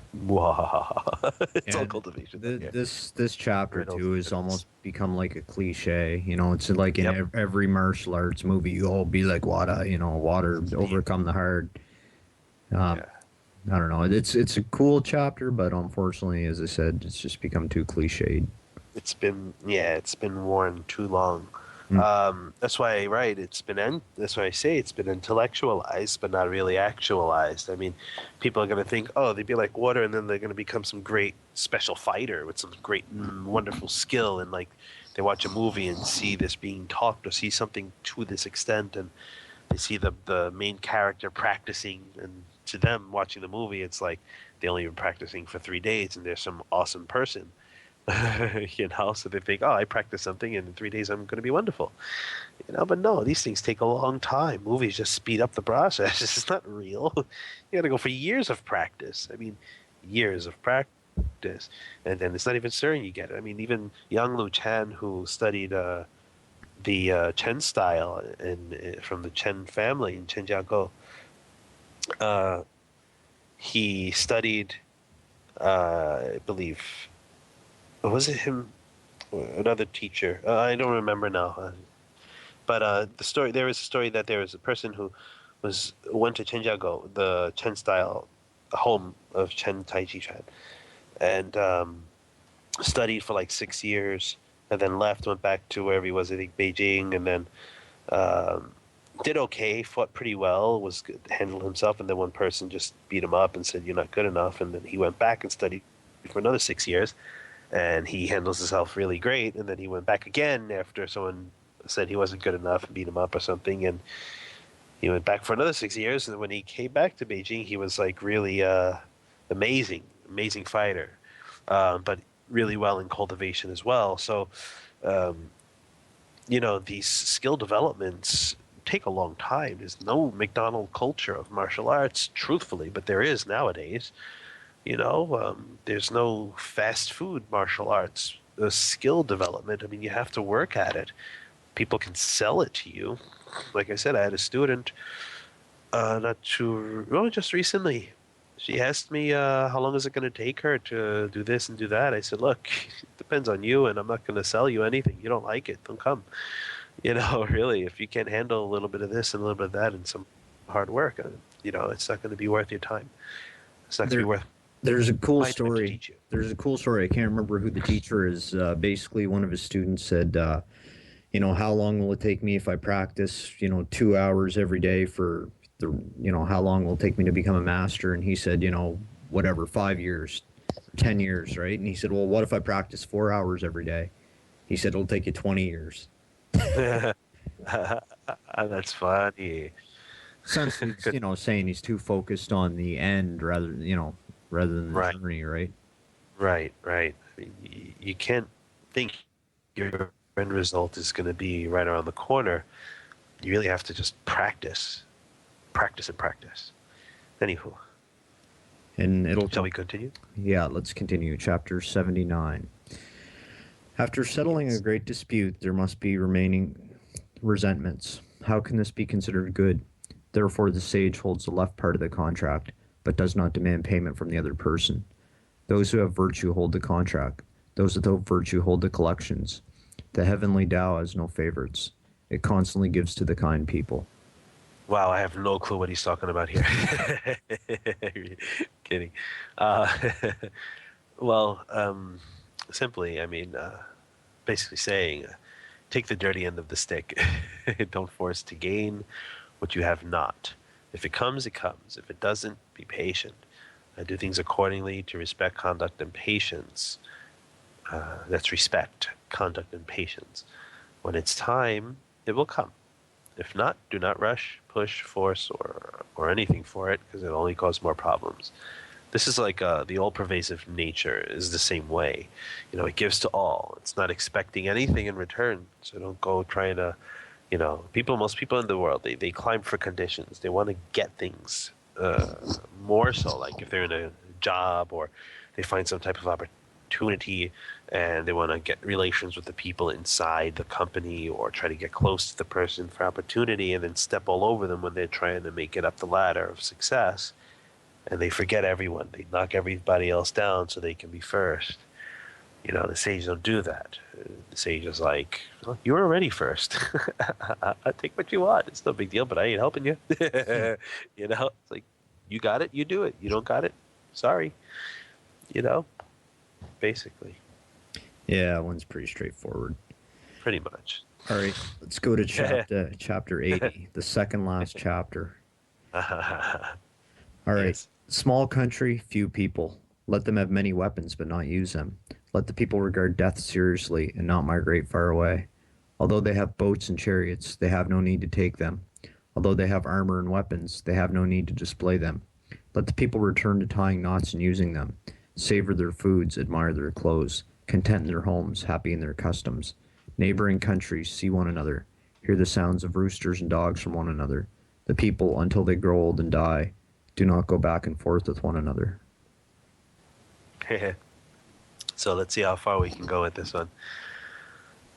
[SPEAKER 2] It's all cultivation.
[SPEAKER 1] This chapter too has almost become like a cliche. It's like in every martial arts movie, you all be like water. Water overcome the hard. I don't know. It's a cool chapter, but unfortunately, as I said, it's just become too cliched.
[SPEAKER 2] It's been worn too long. That's why, right? That's why I say it's been intellectualized, but not really actualized. I mean, people are going to think, oh, they'd be like water, and then they're going to become some great special fighter with some great, wonderful skill, and like they watch a movie and see this being taught or see something to this extent, and they see the main character practicing, and to them watching the movie, it's like they only been practicing for 3 days, and they're some awesome person. So they think, oh, I practice something and in 3 days I'm going to be wonderful. But no, these things take a long time. Movies just speed up the process. It's not real. You got to go for years of practice. I mean, years of practice. And then it's not even certain you get it. I mean, even Yang Lu Chan, who studied the Chen style from the Chen family in Chenjiagou, he studied, I believe, was it him? Another teacher. I don't remember now. But there was a story that there was a person who went to Chenjiagou, the Chen style home of Chen Taichi Chuan, and studied for like 6 years, and then left, went back to wherever he was, I think Beijing, and then did okay, fought pretty well, handled himself, and then one person just beat him up and said, "You're not good enough," and then he went back and studied for another 6 years. and he handles himself really great. And then he went back again after someone said he wasn't good enough and beat him up or something, and he went back for another 6 years. And when he came back to Beijing, he was like really amazing fighter, but really well in cultivation as well. So, um, these skill developments take a long time. There's no McDonald culture of martial arts, truthfully, but there is nowadays. There's no fast food martial arts skill development. I mean, you have to work at it. People can sell it to you. Like I said, I had a student just recently. She asked me how long is it going to take her to do this and do that. I said, look, it depends on you, and I'm not going to sell you anything. You don't like it, don't come. Really, if you can't handle a little bit of this and a little bit of that and some hard work, it's not going to be worth your time. It's not going to be
[SPEAKER 1] There,
[SPEAKER 2] worth
[SPEAKER 1] there's a cool
[SPEAKER 2] my time to
[SPEAKER 1] story.
[SPEAKER 2] teach you.
[SPEAKER 1] There's a cool story. I can't remember who the teacher is. Basically, one of his students said, how long will it take me if I practice, 2 hours every day for how long will it take me to become a master? And he said, whatever, 5 years, 10 years, right? And he said, well, what if I practice 4 hours every day? He said, it'll take you 20 years.
[SPEAKER 2] That's funny.
[SPEAKER 1] Essentially, saying he's too focused on the end rather than the
[SPEAKER 2] Right,
[SPEAKER 1] journey, right?
[SPEAKER 2] right. I mean, you can't think your end result is going to be right around the corner. You really have to just practice and practice. Anywho,
[SPEAKER 1] And it'll
[SPEAKER 2] shall
[SPEAKER 1] come.
[SPEAKER 2] we continue?
[SPEAKER 1] Yeah, let's continue. Chapter 79. After settling a
[SPEAKER 2] Yes.
[SPEAKER 1] great dispute, there must be remaining resentments. How can this be considered good? Therefore, the sage holds the left part of the contract, but does not demand payment from the other person. Those who have virtue hold the contract. Those without virtue hold the collections. The heavenly Tao has no favorites. It constantly gives to the kind people.
[SPEAKER 2] Wow, I have no clue what he's talking about here. Kidding. Uh, well, simply, I mean, basically saying, take the dirty end of the stick. Don't force to gain what you have not. If it comes, it comes. If it doesn't, be patient. Do things accordingly to respect, conduct, and patience. That's respect, conduct, and patience. When it's time, it will come. If not, do not rush, push, force, or anything for it, because it'll only cause more problems. This is like the all-pervasive nature is the same way. It gives to all. It's not expecting anything in return. So don't go trying to, most people in the world, they climb for conditions. They want to get things more so, like if they're in a job or they find some type of opportunity and they want to get relations with the people inside the company or try to get close to the person for opportunity and then step all over them when they're trying to make it up the ladder of success, and they forget everyone. They knock everybody else down so they can be first. The sage don't do that. The sage is like, well, you're already first. I'll take what you want. It's no big deal, but I ain't helping you. It's like, you got it, you do it. You don't got it, sorry. You know, Basically,
[SPEAKER 1] Yeah, that one's pretty straightforward.
[SPEAKER 2] pretty much.
[SPEAKER 1] All right, let's go to chapter 80, the second last chapter. All right.
[SPEAKER 2] Yes.
[SPEAKER 1] Small country, few people. Let them have many weapons, but not use them. Let the people regard death seriously and not migrate far away. Although they have boats and chariots, they have no need to take them. Although they have armor and weapons, they have no need to display them. Let the people return to tying knots and using them. Savor their foods, admire their clothes, content in their homes, happy in their customs. Neighboring countries see one another, hear the sounds of roosters and dogs from one another. The people, until they grow old and die, do not go back and forth with one another.
[SPEAKER 2] So let's see how far we can go with this one.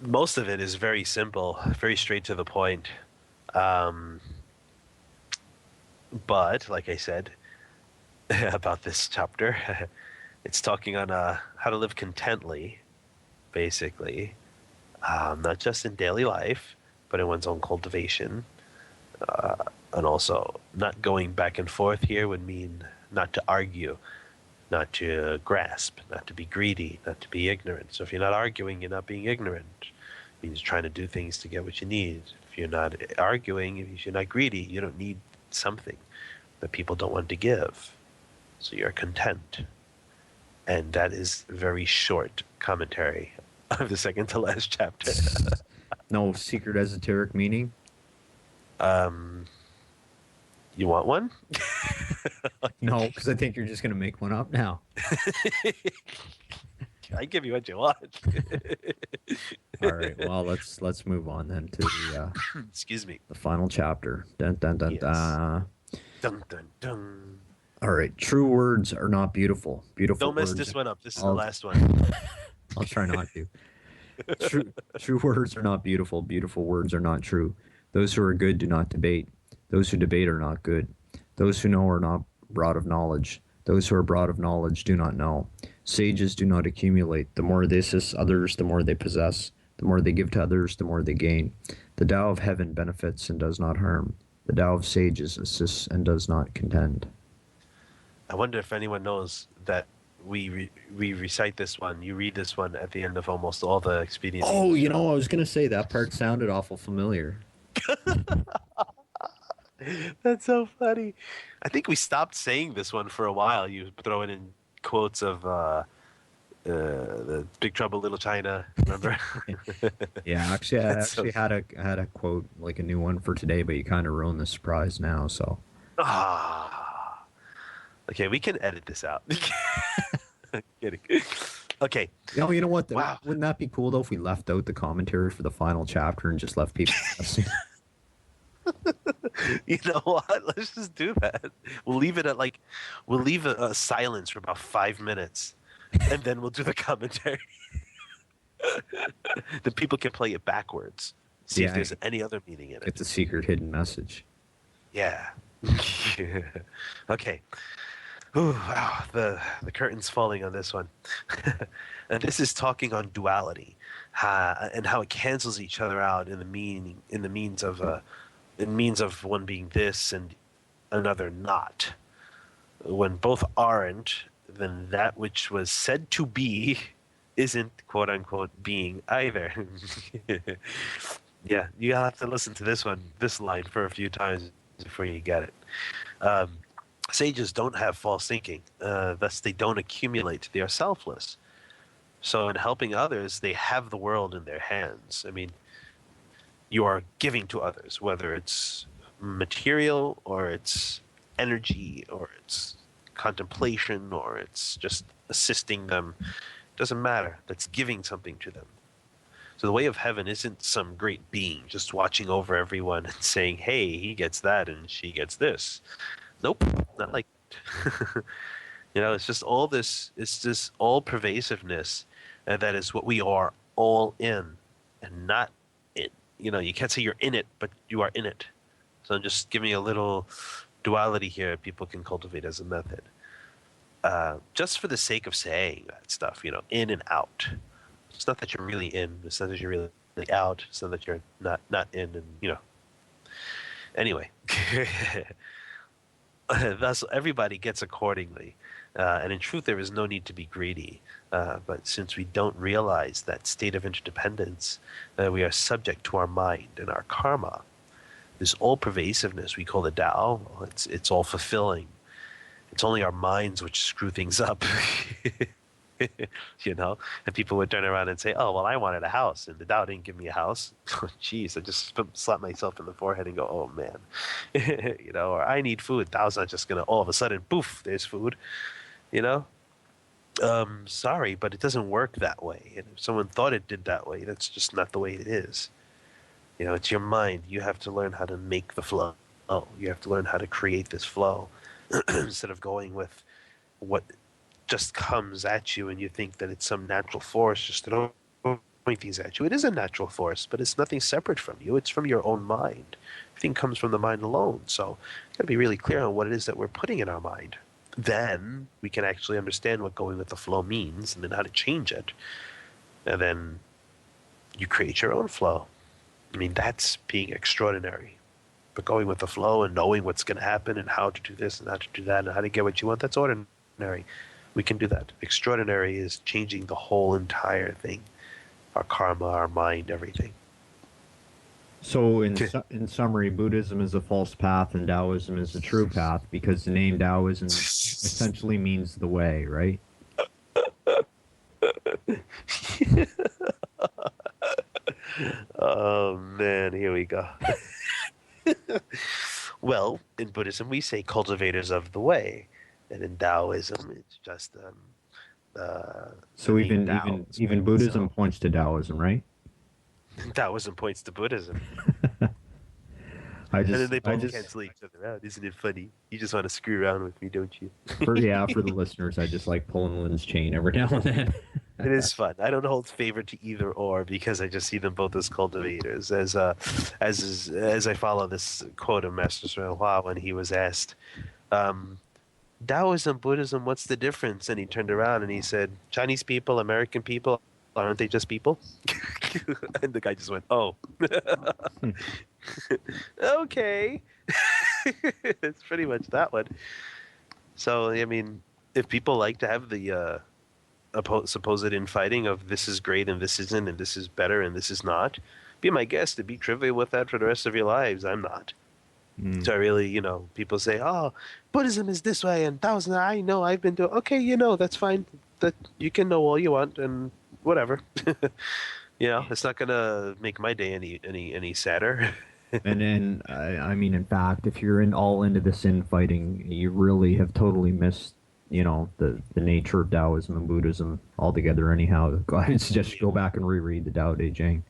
[SPEAKER 2] Most of it is very simple, very straight to the point. Um, but like I said about this chapter, it's talking on how to live contently, basically, not just in daily life, but in one's own cultivation. Uh, and also, not going back and forth here would mean not to argue, not to grasp, not to be greedy, not to be ignorant. So if you're not arguing, you're not being ignorant. It means trying to do things to get what you need. If you're not arguing, if you're not greedy, you don't need something that people don't want to give. So you're content. And that is a very short commentary of the second to last chapter.
[SPEAKER 1] No secret esoteric meaning?
[SPEAKER 2] Um, you want one?
[SPEAKER 1] No, because I think you're just gonna make one up now.
[SPEAKER 2] I give you what you want.
[SPEAKER 1] All right. Well, let's move on then to
[SPEAKER 2] Excuse me.
[SPEAKER 1] the final chapter. Dun dun dun
[SPEAKER 2] Yes.
[SPEAKER 1] dun.
[SPEAKER 2] Dun dun dun.
[SPEAKER 1] All right. True words are not beautiful. Beautiful
[SPEAKER 2] Don't mess
[SPEAKER 1] words.
[SPEAKER 2] this one up. This is the
[SPEAKER 1] I'll
[SPEAKER 2] last one.
[SPEAKER 1] I'll try not to. True words are not beautiful. Beautiful words are not true. Those who are good do not debate. Those who debate are not good. Those who know are not broad of knowledge. Those who are broad of knowledge do not know. Sages do not accumulate. The more they assist others, the more they possess. The more they give to others, the more they gain. The Tao of heaven benefits and does not harm. The Tao of sages assists and does not contend.
[SPEAKER 2] I wonder if anyone knows that we recite this one. You read this one at the end of almost all the expedient.
[SPEAKER 1] Oh, you know, I was gonna say that part sounded awful familiar.
[SPEAKER 2] That's so funny. I think we stopped saying this one for a while. You throw it in quotes of the Big Trouble Little China. Remember?
[SPEAKER 1] Yeah, actually, I
[SPEAKER 2] That's so.
[SPEAKER 1] actually had a quote like a new one for today, but you kind of ruined the surprise now. So
[SPEAKER 2] Ah. Okay, we can edit this out. Kidding. Okay.
[SPEAKER 1] you know what?
[SPEAKER 2] Wow.
[SPEAKER 1] Wouldn't that be cool though if we left out the commentary for the final chapter and just left people guessing?
[SPEAKER 2] You know what? Let's just do that. We'll leave it at like, we'll leave a silence for about 5 minutes, and then we'll do the commentary. The people can play it backwards. See if
[SPEAKER 1] Yeah,
[SPEAKER 2] there's any other meaning in it.
[SPEAKER 1] it's a secret hidden message.
[SPEAKER 2] Yeah. Okay. Ooh, wow, the curtain's falling on this one. And this is talking on duality, and how it cancels each other out in the means of one being this and another not. When both aren't, then that which was said to be isn't quote unquote being either. Yeah, you have to listen to this line for a few times before you get it. Um, Sages don't have false thinking, thus they don't accumulate. They are selfless. So in helping others, they have the world in their hands. I mean, you are giving to others, whether it's material or it's energy or it's contemplation or it's just assisting them. It doesn't matter. That's giving something to them. So the way of heaven isn't some great being just watching over everyone and saying, hey, he gets that and she gets this. Nope, not like that. It's just all this, it's this all pervasiveness, and that is what we are all in and not in. You can't say you're in it, but you are in it. So I'm just giving you a little duality here people can cultivate as a method. Just for the sake of saying that stuff, in and out. It's not that you're really in. It's not that you're really out. It's not that you're not in. And anyway, thus everybody gets accordingly. And in truth, there is no need to be greedy. But since we don't realize that state of interdependence, we are subject to our mind and our karma. This all pervasiveness we call the Tao. It's all fulfilling. It's only our minds which screw things up. And people would turn around and say, oh, well, I wanted a house and the Tao didn't give me a house. Jeez, I just slap myself in the forehead and go, oh man. Or I need food. Tao's not just going to all of a sudden, poof, there's food. Sorry, but it doesn't work that way. And if someone thought it did that way, that's just not the way it is. It's your mind. You have to learn how to make the flow. You have to learn how to create this flow instead of going with what just comes at you and you think that it's some natural force just throwing things at you. It is a natural force, but it's nothing separate from you. It's from your own mind. Everything comes from the mind alone. So you've got to be really clear on what it is that we're putting in our mind. Then we can actually understand what going with the flow means and then how to change it. And then you create your own flow. I mean, that's being extraordinary. But going with the flow and knowing what's going to happen and how to do this and how to do that and how to get what you want, that's ordinary. We can do that. Extraordinary is changing the whole entire thing. Our karma, our mind, everything.
[SPEAKER 1] So, in summary, Buddhism is a false path and Taoism is a true path because the name Taoism essentially means the way, right?
[SPEAKER 2] man, here we go. Well, in Buddhism, we say cultivators of the way, and in Taoism, it's just the
[SPEAKER 1] So
[SPEAKER 2] name
[SPEAKER 1] even
[SPEAKER 2] Tao
[SPEAKER 1] even even
[SPEAKER 2] explains
[SPEAKER 1] Buddhism
[SPEAKER 2] itself.
[SPEAKER 1] points to Taoism, right?
[SPEAKER 2] Taoism points to Buddhism,
[SPEAKER 1] I
[SPEAKER 2] and then
[SPEAKER 1] just
[SPEAKER 2] they
[SPEAKER 1] I
[SPEAKER 2] both
[SPEAKER 1] just
[SPEAKER 2] cancel each other out. Isn't it funny? You just want to screw around with me, don't you?
[SPEAKER 1] for the listeners, I just like pulling Lynn's chain every now and then.
[SPEAKER 2] It is fun. I don't hold favor to either or because I just see them both as cultivators. As I follow this quote of Master Hsuan Hua when he was asked, um, Taoism, Buddhism, what's the difference? And he turned around and he said, Chinese people, American people, aren't they just people? And the guy just went, oh, okay. It's pretty much that one. So, I mean, if people like to have the supposed infighting of this is great and this isn't, and this is better and this is not, be my guest and be trivial with that for the rest of your lives. I'm not.
[SPEAKER 1] Mm.
[SPEAKER 2] So I really, people say, "Oh, Buddhism is this way," and Taoism. I know, I've been to. Okay, that's fine. That you can know all you want and whatever. It's not gonna make my day any sadder.
[SPEAKER 1] And then I mean, in fact, if you're in all into this infighting, you really have totally missed, the nature of Taoism and Buddhism altogether. Anyhow, I suggest you go back and reread the Tao Te Ching.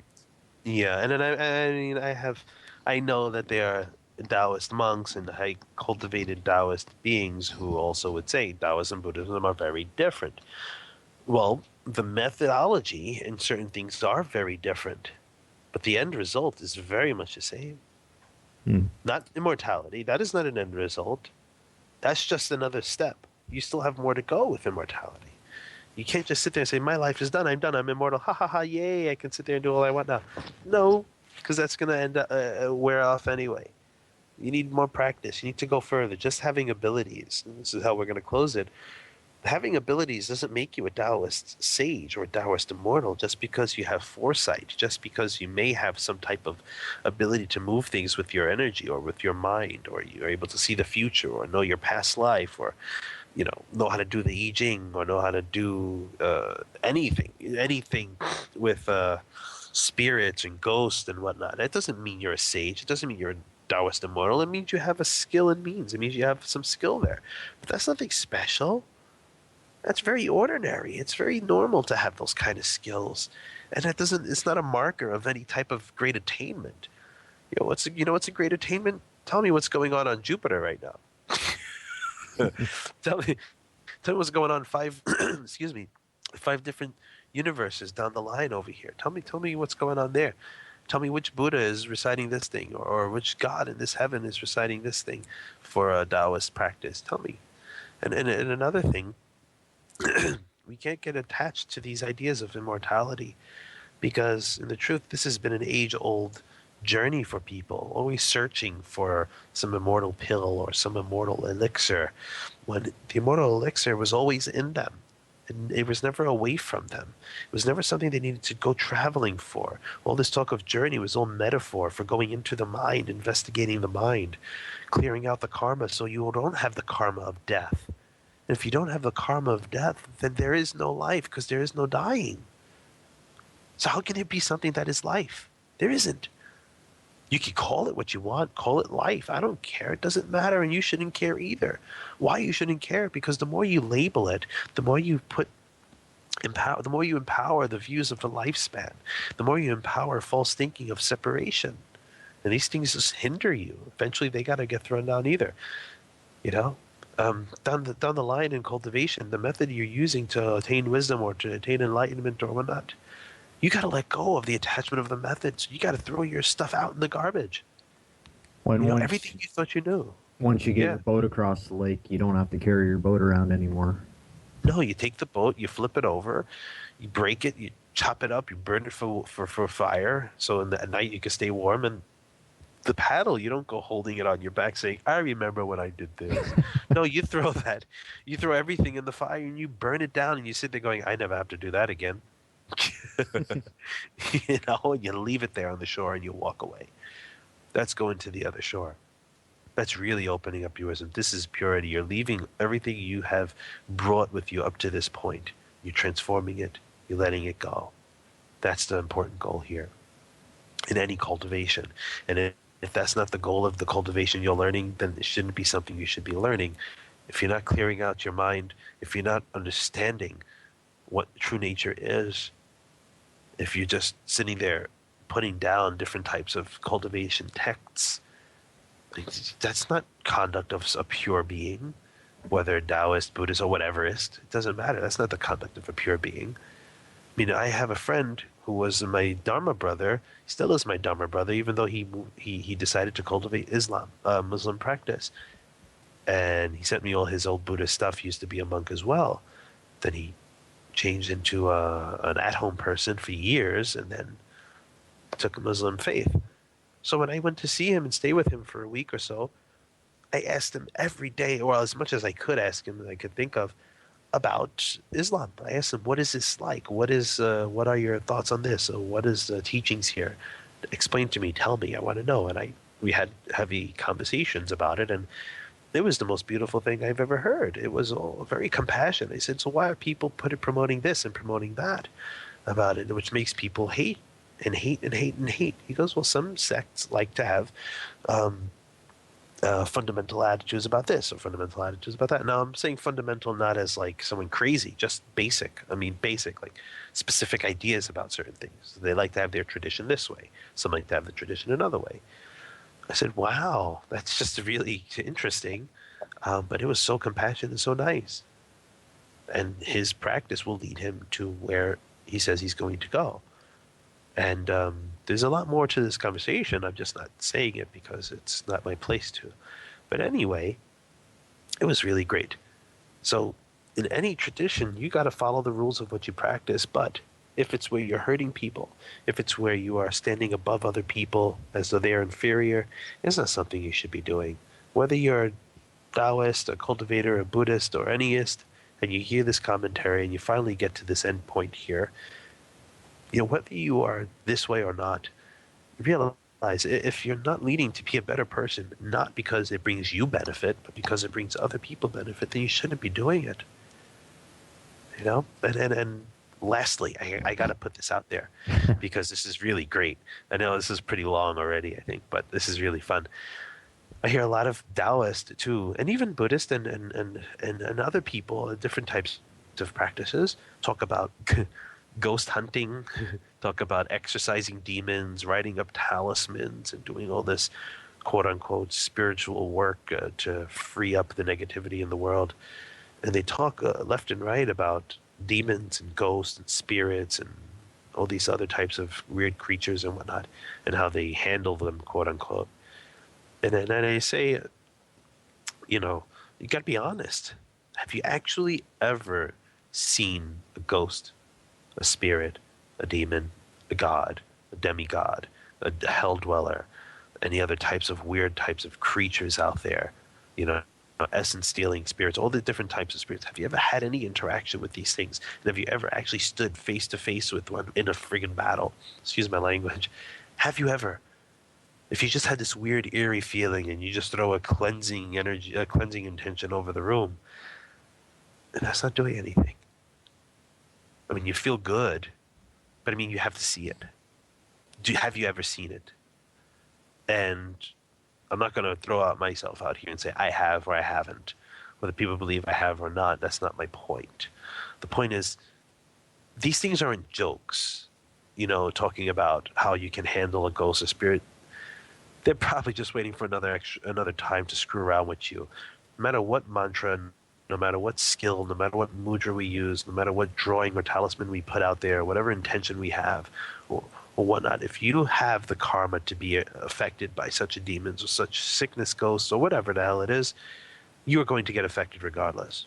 [SPEAKER 2] Yeah, and then I mean, I know that there are Taoist monks and high cultivated Taoist beings who also would say Taoism and Buddhism are very different. Well, the methodology in certain things are very different, but the end result is very much the same.
[SPEAKER 1] Hmm.
[SPEAKER 2] Not immortality. That is not an end result. That's just another step. You still have more to go with immortality. You can't just sit there and say, "My life is done. I'm done. I'm immortal. Ha ha ha! Yay! I can sit there and do all I want now." No, because that's going to end up wear off anyway. You need more practice. You need to go further. Just having abilities. And this is how we're going to close it. Having abilities doesn't make you a Taoist sage or a Taoist immortal just because you have foresight, just because you may have some type of ability to move things with your energy or with your mind, or you're able to see the future or know your past life, or know how to do the I Ching or know how to do anything with spirits and ghosts and whatnot. That doesn't mean you're a sage. It doesn't mean you're a Taoist immortal. It means you have a skill and means. It means you have some skill there. But that's nothing special. That's very ordinary. It's very normal to have those kind of skills. And it's not a marker of any type of great attainment. What's a great attainment? Tell me what's going on Jupiter right now. tell me tell me what's going on five excuse me, five different universes down the line over here. Tell me what's going on there. Tell me which Buddha is reciting this thing, or which God in this heaven is reciting this thing for a Taoist practice. Tell me. And another thing, we can't get attached to these ideas of immortality because, in the truth, this has been an age-old journey for people, always searching for some immortal pill or some immortal elixir, when the immortal elixir was always in them. And it was never away from them. It was never something they needed to go traveling for. All this talk of journey was all metaphor for going into the mind, investigating the mind, clearing out the karma so you don't have the karma of death. And if you don't have the karma of death, then there is no life because there is no dying. So how can it be something that is life? There isn't. You can call it what you want, call it life. I don't care. It doesn't matter, and you shouldn't care either. Why you shouldn't care? Because the more you label it, the more you the more you empower the views of the lifespan, the more you empower false thinking of separation. And these things just hinder you. Eventually, they got to get thrown down either. You know, down the line in cultivation, the method you're using to attain wisdom or to attain enlightenment or whatnot, you got to let go of the attachment of the methods. You got to throw your stuff out in the garbage.
[SPEAKER 1] When
[SPEAKER 2] Everything you thought you knew.
[SPEAKER 1] once you get
[SPEAKER 2] Yeah.
[SPEAKER 1] your boat across the lake, you don't have to carry your boat around anymore.
[SPEAKER 2] No, you take the boat, you flip it over, you break it, you chop it up, you burn it for fire, so at night you can stay warm. And the paddle, you don't go holding it on your back saying, "I remember when I did this." No, you throw everything in the fire and you burn it down, and you sit there going, "I never have to do that again." You leave it there on the shore and you walk away. That's going to the other shore. That's really opening up your wisdom. This is purity. You're leaving everything you have brought with you up to this point. You're transforming it. You're letting it go. That's the important goal here. in any cultivation. And if that's not the goal of the cultivation you're learning, then it shouldn't be something you should be learning. If you're not clearing out your mind, if you're not understanding what true nature is, if you're just sitting there putting down different types of cultivation texts, that's not conduct of a pure being, whether Taoist, Buddhist, or whateverist. It doesn't matter. That's not the conduct of a pure being. I mean, I have a friend who was my Dharma brother. He still is my Dharma brother, even though he decided to cultivate Islam, Muslim practice. And he sent me all his old Buddhist stuff. He used to be a monk as well. Then he changed into an at-home person for years, and then took a Muslim faith. So when I went to see him and stay with him for a week or so, I asked him every day, or as much as I could ask him that I could think of, about Islam. I asked him, "What is this like? What are your thoughts on this? Or what is the teachings here? Explain to me. Tell me. I want to know." And we had heavy conversations about it, and it was the most beautiful thing I've ever heard. It was all very compassionate. I said, "So why are people promoting this and promoting that about it, which makes people hate and hate and hate and hate?" He goes, "Well, some sects like to have um, fundamental attitudes about this or fundamental attitudes about that." Now, I'm saying fundamental not as like someone crazy, just basic. I mean, basic, like specific ideas about certain things. They like to have their tradition this way. Some like to have the tradition another way. I said, "Wow, that's just really interesting." But it was so compassionate and so nice. And his practice will lead him to where he says he's going to go. And there's a lot more to this conversation. I'm just not saying it because it's not my place to. But anyway, it was really great. So, in any tradition, you got to follow the rules of what you practice. But if it's where you're hurting people, if it's where you are standing above other people as though they are inferior, it's not something you should be doing. Whether you're a Taoist, a cultivator, a Buddhist, or anyist, and you hear this commentary and you finally get to this end point here, whether you are this way or not, realize if you're not leading to be a better person, not because it brings you benefit, but because it brings other people benefit, then you shouldn't be doing it. And lastly, I got to put this out there because this is really great. I know this is pretty long already, I think, but this is really fun. I hear a lot of Taoist too, and even Buddhist and other people, different types of practices, talk about ghost hunting, talk about exorcising demons, writing up talismans, and doing all this quote unquote spiritual work to free up the negativity in the world. And they talk left and right about demons and ghosts and spirits and all these other types of weird creatures and whatnot, and how they handle them, quote unquote. And then I say, you got to be honest. Have you actually ever seen a ghost, a spirit, a demon, a god, a demigod, a hell dweller, any other types of weird types of creatures out there, you know, essence stealing spirits, all the different types of spirits? Have you ever had any interaction with these things? And have you ever actually stood face to face with one in a friggin' battle? Excuse my language. Have you ever? If you just had this weird eerie feeling and you just throw a cleansing energy, a cleansing intention over the room, and that's not doing anything. I mean, you feel good, but I mean, you have to see it. Have you ever seen it? And I'm not going to throw out myself out here and say I have or I haven't. Whether people believe I have or not, that's not my point. The point is, these things aren't jokes. Talking about how you can handle a ghost or spirit. They're probably just waiting for another time to screw around with you. No matter what mantra, no matter what skill, no matter what mudra we use, no matter what drawing or talisman we put out there, whatever intention we have, or whatnot, if you have the karma to be affected by such a demons or such sickness, ghosts, or whatever the hell it is, you are going to get affected regardless.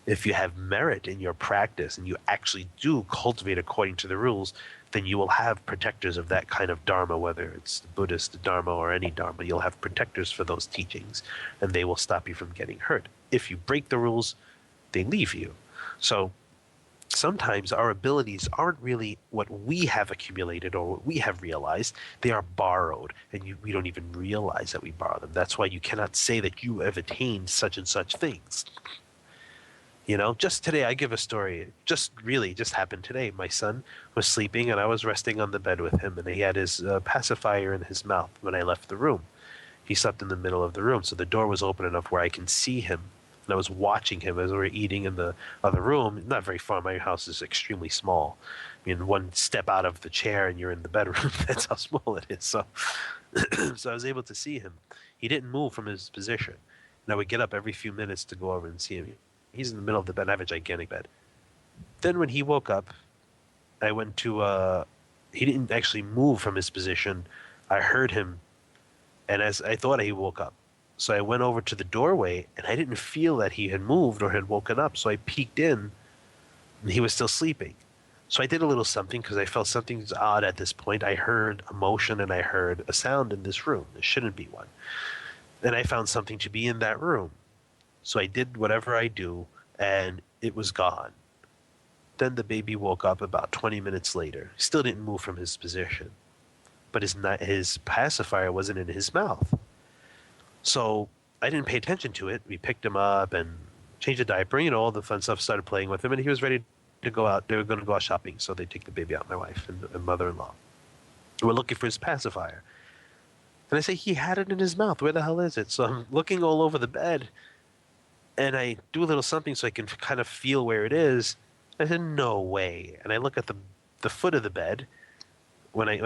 [SPEAKER 2] If you have merit in your practice and you actually do cultivate according to the rules, then you will have protectors of that kind of dharma, whether it's the Buddhist dharma or any dharma. You'll have protectors for those teachings, and they will stop you from getting hurt. If you break the rules, they leave you. So sometimes our abilities aren't really what we have accumulated or what we have realized. They are borrowed, and we don't even realize that we borrow them. That's why you cannot say that you have attained such and such things. You know, just today, I give a story. Just happened today. My son was sleeping, and I was resting on the bed with him, and he had his pacifier in his mouth when I left the room. He slept in the middle of the room, so the door was open enough where I can see him. And I was watching him as we were eating in the other room. Not very far. My house is extremely small. I mean, one step out of the chair and you're in the bedroom. That's how small it is. So, so I was able to see him. He didn't move from his position. And I would get up every few minutes to go over and see him. He's in the middle of the bed. I have a gigantic bed. Then when he woke up, I went to. He didn't actually move from his position. I heard him, and as I thought he woke up, so I went over to the doorway, and I didn't feel that he had moved or had woken up. So I peeked in, and he was still sleeping. So I did a little something because I felt something's odd at this point. I heard a motion and I heard a sound in this room. There shouldn't be one. And I found something to be in that room. So I did whatever I do, and it was gone. Then the baby woke up about 20 minutes later. Still didn't move from his position, but his pacifier wasn't in his mouth. So I didn't pay attention to it. We picked him up and changed the diaper, all the fun stuff, started playing with him, and he was ready to go out. They were going to go out shopping, so they take the baby out, my wife and mother-in-law. We're looking for his pacifier. And I say, he had it in his mouth. Where the hell is it? So I'm looking all over the bed, and I do a little something so I can kind of feel where it is. I said, no way. And I look at the foot of the bed. When I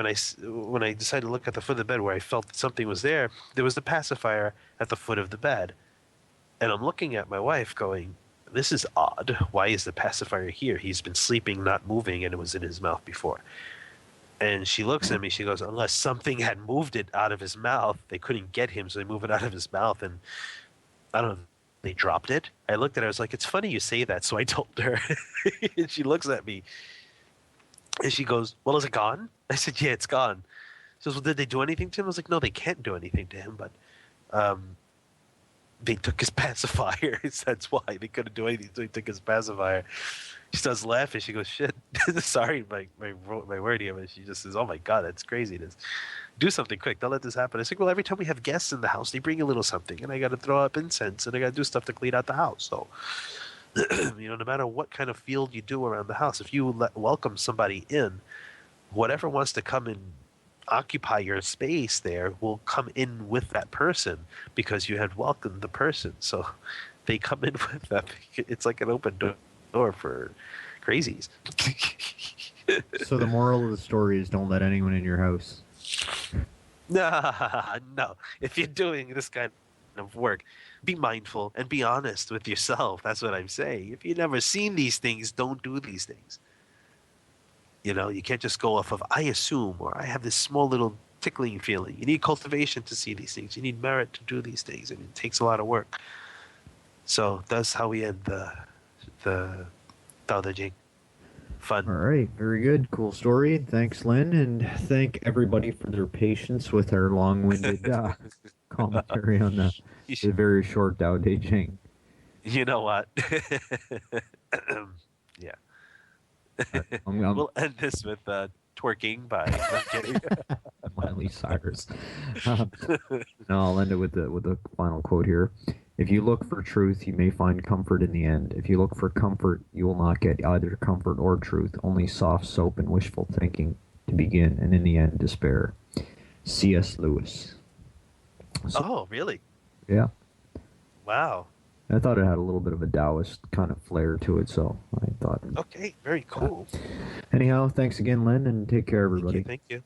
[SPEAKER 2] decided to look at the foot of the bed where I felt that something was there was the pacifier at the foot of the bed. And I'm looking at my wife going, this is odd. Why is the pacifier here? He's been sleeping, not moving, and it was in his mouth before. And she looks at me, she goes, unless something had moved it out of his mouth, they couldn't get him, so they move it out of his mouth, and I don't know, they dropped it. I looked at her, I was like, it's funny you say that, so I told her. And she looks at me, and she goes, well, is it gone? I said, yeah, it's gone. She goes, well, did they do anything to him? I was like, no, they can't do anything to him, but they took his pacifier. That's why they couldn't do anything, so they took his pacifier. She starts laughing. She goes, shit, sorry, my word here, but she just says, oh my God, that's crazy. Do something quick. Don't let this happen. I said, well, every time we have guests in the house, they bring a little something, and I got to throw up incense, and I got to do stuff to clean out the house. So, no matter what kind of field you do around the house, if you welcome somebody in, whatever wants to come and occupy your space there will come in with that person because you had welcomed the person. So they come in with that. It's like an open door for crazies.
[SPEAKER 1] So the moral of the story is don't let anyone in your house.
[SPEAKER 2] No. If you're doing this kind of work, be mindful and be honest with yourself. That's what I'm saying. If you've never seen these things, don't do these things. You can't just go off of, I assume, or I have this small little tickling feeling. You need cultivation to see these things. You need merit to do these things. I mean, it takes a lot of work. So that's how we end the Tao Te Ching. Fun.
[SPEAKER 1] All right, very good. Cool story. Thanks, Lynn, and thank everybody for their patience with our long-winded commentary on the very short Tao Te Ching.
[SPEAKER 2] You know what? Yeah. We'll end this with twerking by
[SPEAKER 1] Miley Cyrus. No, I'll end it with the final quote here. If you look for truth, you may find comfort in the end. If you look for comfort, you will not get either comfort or truth, only soft soap and wishful thinking to begin, and in the end, despair. C.S. Lewis.
[SPEAKER 2] Oh, really?
[SPEAKER 1] Yeah.
[SPEAKER 2] Wow.
[SPEAKER 1] I thought it had a little bit of a Taoist kind of flair to it, so I thought.
[SPEAKER 2] Okay, very cool.
[SPEAKER 1] Anyhow, thanks again, Lynn, and take care, everybody.
[SPEAKER 2] Thank you.